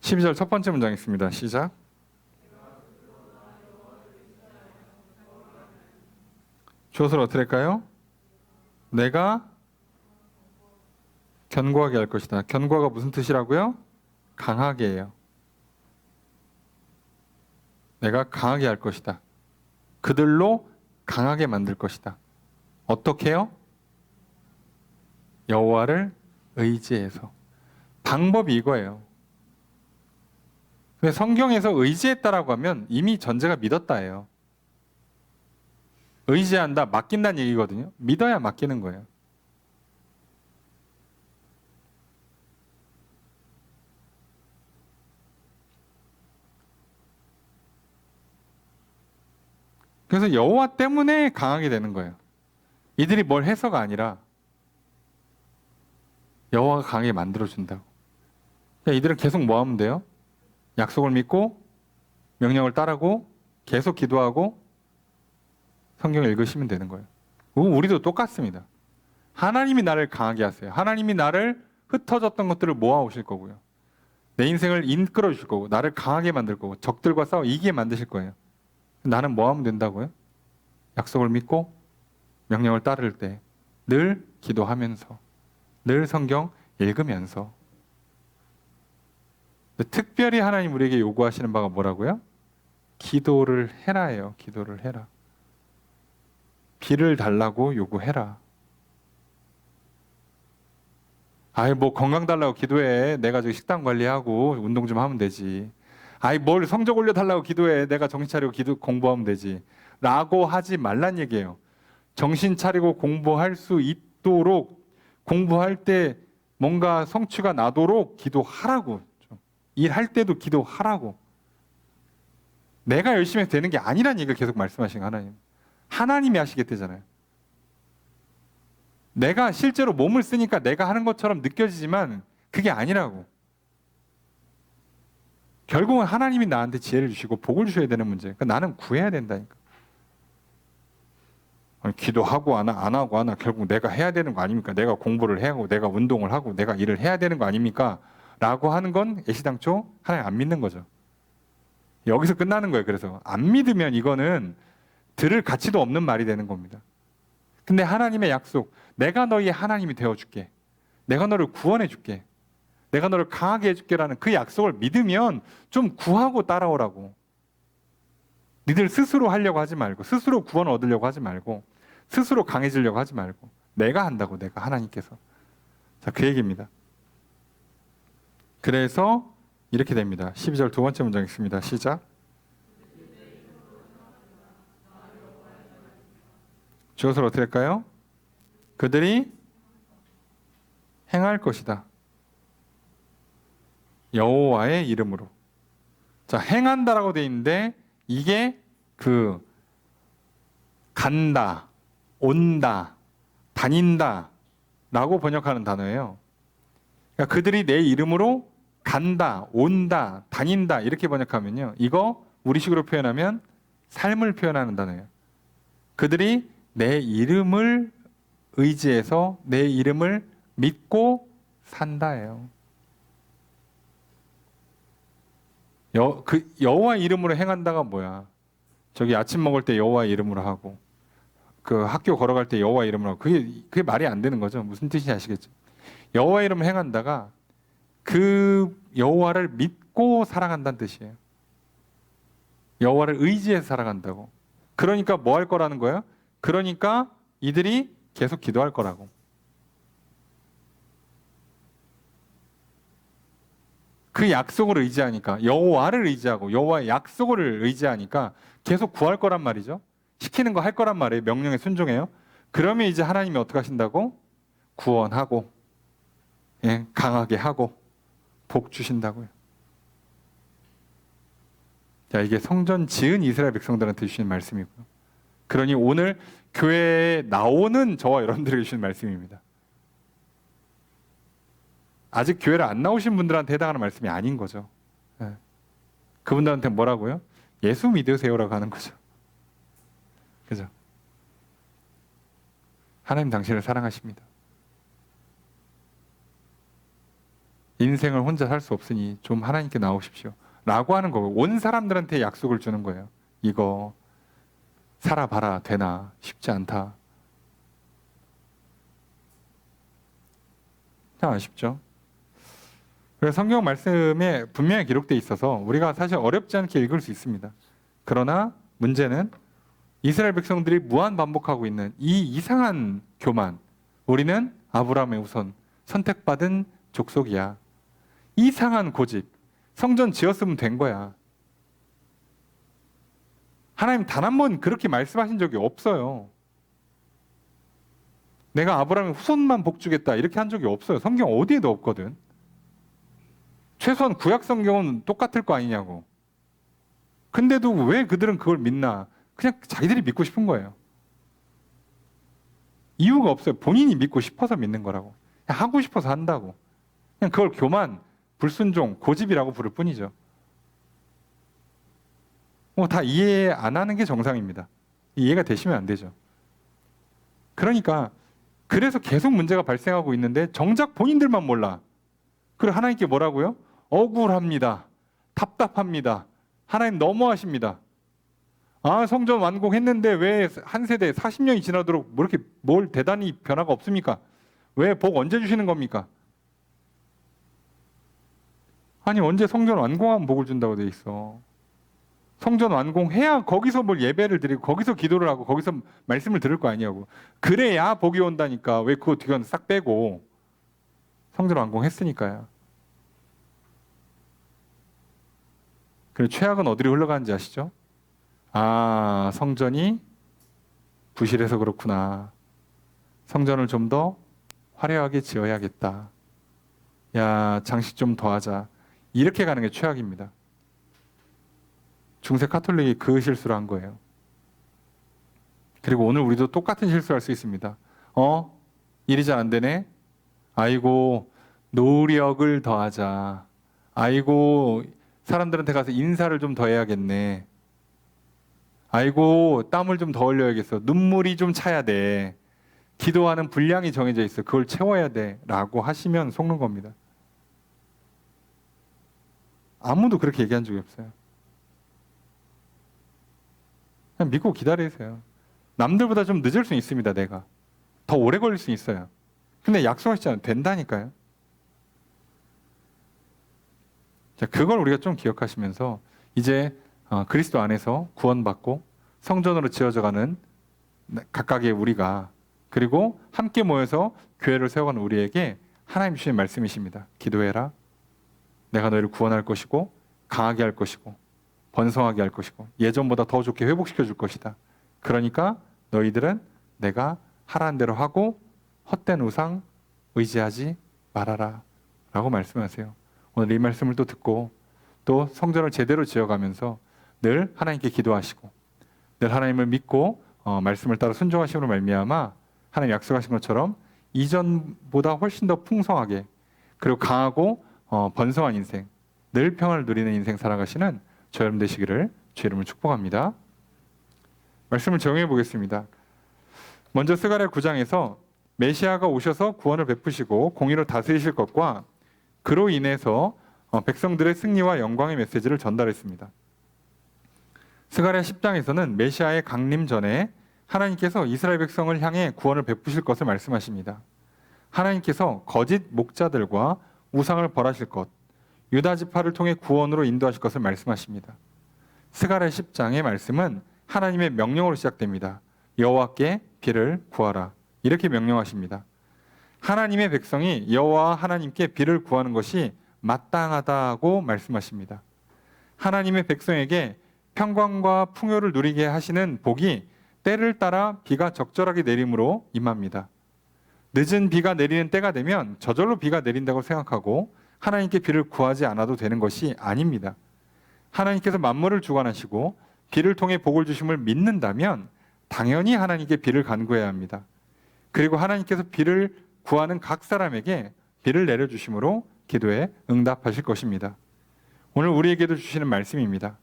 12절 첫 번째 문장 있습니다. 시작. 주어서를 어떻게 할까요? 내가 견고하게 할 것이다. 견고가 무슨 뜻이라고요? 강하게예요. 내가 강하게 할 것이다. 그들로 강하게 만들 것이다. 어떻게요? 여호와를 의지해서. 방법이 이거예요. 근데 성경에서 의지했다라고 하면 이미 전제가 믿었다예요. 의지한다, 맡긴다는 얘기거든요. 믿어야 맡기는 거예요. 그래서 여호와 때문에 강하게 되는 거예요. 이들이 뭘 해서가 아니라 여호와가 강하게 만들어준다고. 이들은 계속 뭐 하면 돼요? 약속을 믿고 명령을 따르고 계속 기도하고 성경을 읽으시면 되는 거예요. 우리도 똑같습니다. 하나님이 나를 강하게 하세요. 하나님이 나를 흩어졌던 것들을 모아오실 거고요. 내 인생을 이끌어 주실 거고 나를 강하게 만들 거고 적들과 싸워 이기게 만드실 거예요. 나는 뭐 하면 된다고요? 약속을 믿고 명령을 따를 때 늘 기도하면서 늘 성경 읽으면서. 특별히 하나님 우리에게 요구하시는 바가 뭐라고요? 기도를 해라예요. 기도를 해라. 비를 달라고 요구해라. 아이 뭐 건강 달라고 기도해. 내가 저기 식단 관리하고 운동 좀 하면 되지. 아이 뭘 성적 올려달라고 기도해. 내가 정신 차리고 공부하면 되지. 라고 하지 말란 얘기예요. 정신 차리고 공부할 수 있도록 공부할 때 뭔가 성취가 나도록 기도하라고. 일할 때도 기도하라고. 내가 열심히 해서 되는 게 아니란 얘기를 계속 말씀하신 하나님. 하나님이 하시겠다잖아요. 내가 실제로 몸을 쓰니까 내가 하는 것처럼 느껴지지만 그게 아니라고. 결국은 하나님이 나한테 지혜를 주시고 복을 주셔야 되는 문제. 그러니까 나는 구해야 된다니까. 아니, 기도하고 안 하고 결국 내가 해야 되는 거 아닙니까? 내가 공부를 해야 하고 내가 운동을 하고 내가 일을 해야 되는 거 아닙니까? 라고 하는 건 애시당초 하나님 안 믿는 거죠. 여기서 끝나는 거예요. 그래서 안 믿으면 이거는 들을 가치도 없는 말이 되는 겁니다. 근데 하나님의 약속, 내가 너희의 하나님이 되어줄게. 내가 너를 구원해줄게. 내가 너를 강하게 해줄게라는 그 약속을 믿으면 좀 구하고 따라오라고. 니들 스스로 하려고 하지 말고, 스스로 구원 얻으려고 하지 말고, 스스로 강해지려고 하지 말고, 내가 한다고, 내가 하나님께서. 자, 그 얘기입니다. 그래서 이렇게 됩니다. 12절 두 번째 문장 읽습니다. 시작. 주어서 어떻게 할까요? 그들이 행할 것이다. 여호와의 이름으로. 자, 행한다라고 돼 있는데 이게 그 간다, 온다, 다닌다 라고 번역하는 단어예요. 그러니까 그들이 내 이름으로 간다, 온다, 다닌다 이렇게 번역하면요. 이거 우리식으로 표현하면 삶을 표현하는 단어예요. 그들이 내 이름을 의지해서 내 이름을 믿고 산다예요. 여호와 이름으로 행한다가 뭐야? 저기 아침 먹을 때 여호와 이름으로 하고 그 학교 걸어갈 때 여호와 이름으로 하고 그게 말이 안 되는 거죠. 무슨 뜻인지 아시겠죠? 여호와 이름을 행한다가 그 여호와를 믿고 살아간다는 뜻이에요. 여호와를 의지해서 살아간다고. 그러니까 뭐 할 거라는 거예요? 그러니까 이들이 계속 기도할 거라고. 그 약속을 의지하니까, 여호와를 의지하고 여호와의 약속을 의지하니까 계속 구할 거란 말이죠. 시키는 거 할 거란 말이에요. 명령에 순종해요. 그러면 이제 하나님이 어떻게 하신다고? 구원하고, 예, 강하게 하고 복 주신다고요. 자, 이게 성전 지은 이스라엘 백성들한테 주시는 말씀이고요. 그러니 오늘 교회에 나오는 저와 여러분들에게 주시는 말씀입니다. 아직 교회를 안 나오신 분들한테 해당하는 말씀이 아닌 거죠. 네. 그분들한테 뭐라고요? 예수 믿으세요라고 하는 거죠. 그죠? 하나님 당신을 사랑하십니다. 인생을 혼자 살 수 없으니 좀 하나님께 나오십시오. 라고 하는 거고, 온 사람들한테 약속을 주는 거예요. 이거 살아봐라, 되나? 쉽지 않다. 참 아쉽죠? 그래서 성경 말씀에 분명히 기록되어 있어서 우리가 사실 어렵지 않게 읽을 수 있습니다. 그러나 문제는 이스라엘 백성들이 무한 반복하고 있는 이 이상한 교만. 우리는 아브라함의 후손, 선택받은 족속이야. 이상한 고집. 성전 지었으면 된 거야. 하나님 단 한 번 그렇게 말씀하신 적이 없어요. 내가 아브라함의 후손만 복 주겠다 이렇게 한 적이 없어요. 성경 어디에도 없거든. 최소한 구약 성경은 똑같을 거 아니냐고. 근데도 왜 그들은 그걸 믿나? 그냥 자기들이 믿고 싶은 거예요. 이유가 없어요. 본인이 믿고 싶어서 믿는 거라고. 그냥 하고 싶어서 한다고. 그냥 그걸 교만, 불순종, 고집이라고 부를 뿐이죠. 뭐 다 이해 안 하는 게 정상입니다. 이해가 되시면 안 되죠. 그러니까 그래서 계속 문제가 발생하고 있는데 정작 본인들만 몰라. 그리고 하나님께 뭐라고요? 억울합니다. 답답합니다. 하나님 너무하십니다. 아, 성전 완공했는데 왜 한 세대 40년이 지나도록 뭐 이렇게 뭘 대단히 변화가 없습니까? 왜 복 언제 주시는 겁니까? 아니, 언제 성전 완공하면 복을 준다고 돼 있어. 성전 완공해야 거기서 뭘 예배를 드리고 거기서 기도를 하고 거기서 말씀을 들을 거 아니냐고. 그래야 복이 온다니까. 왜 그거 뒤건 싹 빼고. 성전 완공했으니까요. 그리고 최악은 어디로 흘러가는지 아시죠? 아, 성전이 부실해서 그렇구나. 성전을 좀 더 화려하게 지어야겠다. 야, 장식 좀 더 하자. 이렇게 가는 게 최악입니다. 중세 카톨릭이 그 실수를 한 거예요. 그리고 오늘 우리도 똑같은 실수를 할 수 있습니다. 일이 잘 안 되네. 아이고 노력을 더하자. 아이고 사람들한테 가서 인사를 좀 더 해야겠네. 아이고 땀을 좀 더 흘려야겠어. 눈물이 좀 차야 돼. 기도하는 분량이 정해져 있어. 그걸 채워야 돼. 라고 하시면 속는 겁니다. 아무도 그렇게 얘기한 적이 없어요. 그냥 믿고 기다리세요. 남들보다 좀 늦을 수 있습니다. 내가. 더 오래 걸릴 수 있어요. 근데 약속하시잖아요. 된다니까요. 자, 그걸 우리가 좀 기억하시면서 이제 그리스도 안에서 구원받고 성전으로 지어져가는 각각의 우리가, 그리고 함께 모여서 교회를 세워가는 우리에게 하나님 주신 말씀이십니다. 기도해라. 내가 너희를 구원할 것이고 강하게 할 것이고 번성하게 할 것이고 예전보다 더 좋게 회복시켜 줄 것이다. 그러니까 너희들은 내가 하라는 대로 하고 헛된 우상 의지하지 말아라 라고 말씀하세요. 오늘 이 말씀을 또 듣고 또 성전을 제대로 지어가면서 늘 하나님께 기도하시고 늘 하나님을 믿고 말씀을 따라 순종하심으로 말미암아 하나님 약속하신 것처럼 이전보다 훨씬 더 풍성하게 그리고 강하고 번성한 인생, 늘 평안을 누리는 인생 살아가시는 저 여러분 되시기를 주의 이름으로 축복합니다. 말씀을 정해 보겠습니다. 먼저 스가랴 9장에서 메시아가 오셔서 구원을 베푸시고 공의로 다스리실 것과 그로 인해서 백성들의 승리와 영광의 메시지를 전달했습니다. 스가랴 10장에서는 메시아의 강림 전에 하나님께서 이스라엘 백성을 향해 구원을 베푸실 것을 말씀하십니다. 하나님께서 거짓 목자들과 우상을 벌하실 것, 유다 지파를 통해 구원으로 인도하실 것을 말씀하십니다. 스가랴 10장의 말씀은 하나님의 명령으로 시작됩니다. 여호와께 비를 구하라. 이렇게 명령하십니다. 하나님의 백성이 여호와 하나님께 비를 구하는 것이 마땅하다고 말씀하십니다. 하나님의 백성에게 평강과 풍요를 누리게 하시는 복이 때를 따라 비가 적절하게 내림으로 임합니다. 늦은 비가 내리는 때가 되면 저절로 비가 내린다고 생각하고 하나님께 비를 구하지 않아도 되는 것이 아닙니다. 하나님께서 만물을 주관하시고 비를 통해 복을 주심을 믿는다면 당연히 하나님께 비를 간구해야 합니다. 그리고 하나님께서 비를 구하는 각 사람에게 비를 내려주심으로 기도에 응답하실 것입니다. 오늘 우리에게도 주시는 말씀입니다.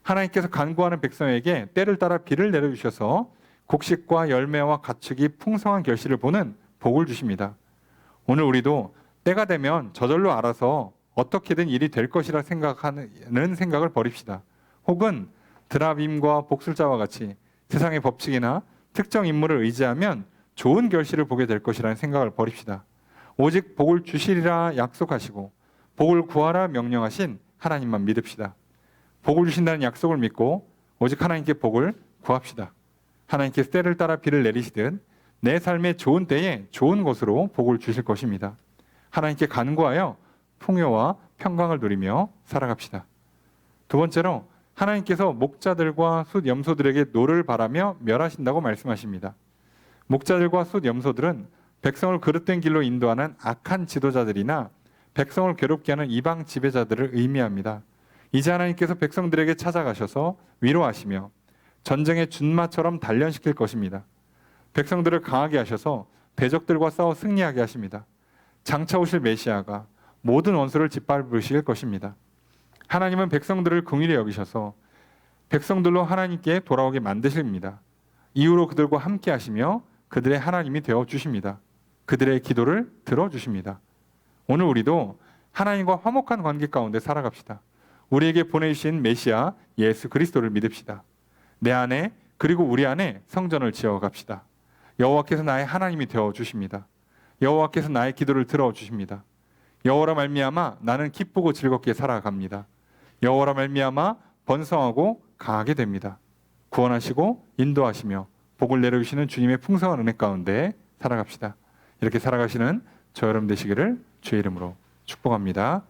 하나님께서 간구하는 백성에게 때를 따라 비를 내려주셔서 곡식과 열매와 가축이 풍성한 결실을 보는 복을 주십니다. 오늘 우리도 때가 되면 저절로 알아서 어떻게든 일이 될 것이라 생각하는 생각을 버립시다. 혹은 드라빔과 복술자와 같이 세상의 법칙이나 특정 인물을 의지하면 좋은 결실을 보게 될 것이라는 생각을 버립시다. 오직 복을 주시리라 약속하시고 복을 구하라 명령하신 하나님만 믿읍시다. 복을 주신다는 약속을 믿고 오직 하나님께 복을 구합시다. 하나님께서 때를 따라 비를 내리시듯 내 삶의 좋은 때에 좋은 것으로 복을 주실 것입니다. 하나님께 간구하여 풍요와 평강을 누리며 살아갑시다. 두 번째로 하나님께서 목자들과 숫 염소들에게 노를 바라며 멸하신다고 말씀하십니다. 목자들과 숫 염소들은 백성을 그릇된 길로 인도하는 악한 지도자들이나 백성을 괴롭게 하는 이방 지배자들을 의미합니다. 이제 하나님께서 백성들에게 찾아가셔서 위로하시며 전쟁의 준마처럼 단련시킬 것입니다. 백성들을 강하게 하셔서 대적들과 싸워 승리하게 하십니다. 장차 오실 메시아가 모든 원수를 짓밟으실 것입니다. 하나님은 백성들을 긍휼히 여기셔서 백성들로 하나님께 돌아오게 만드십니다. 이후로 그들과 함께 하시며 그들의 하나님이 되어 주십니다. 그들의 기도를 들어주십니다. 오늘 우리도 하나님과 화목한 관계 가운데 살아갑시다. 우리에게 보내주신 메시아 예수 그리스도를 믿읍시다. 내 안에 그리고 우리 안에 성전을 지어갑시다. 여호와께서 나의 하나님이 되어 주십니다. 여호와께서 나의 기도를 들어주십니다. 여호와라 말미암아 나는 기쁘고 즐겁게 살아갑니다. 여호와라 말미암아 번성하고 강하게 됩니다. 구원하시고 인도하시며 복을 내려주시는 주님의 풍성한 은혜 가운데 살아갑시다. 이렇게 살아가시는 저 여러분 되시기를 주의 이름으로 축복합니다.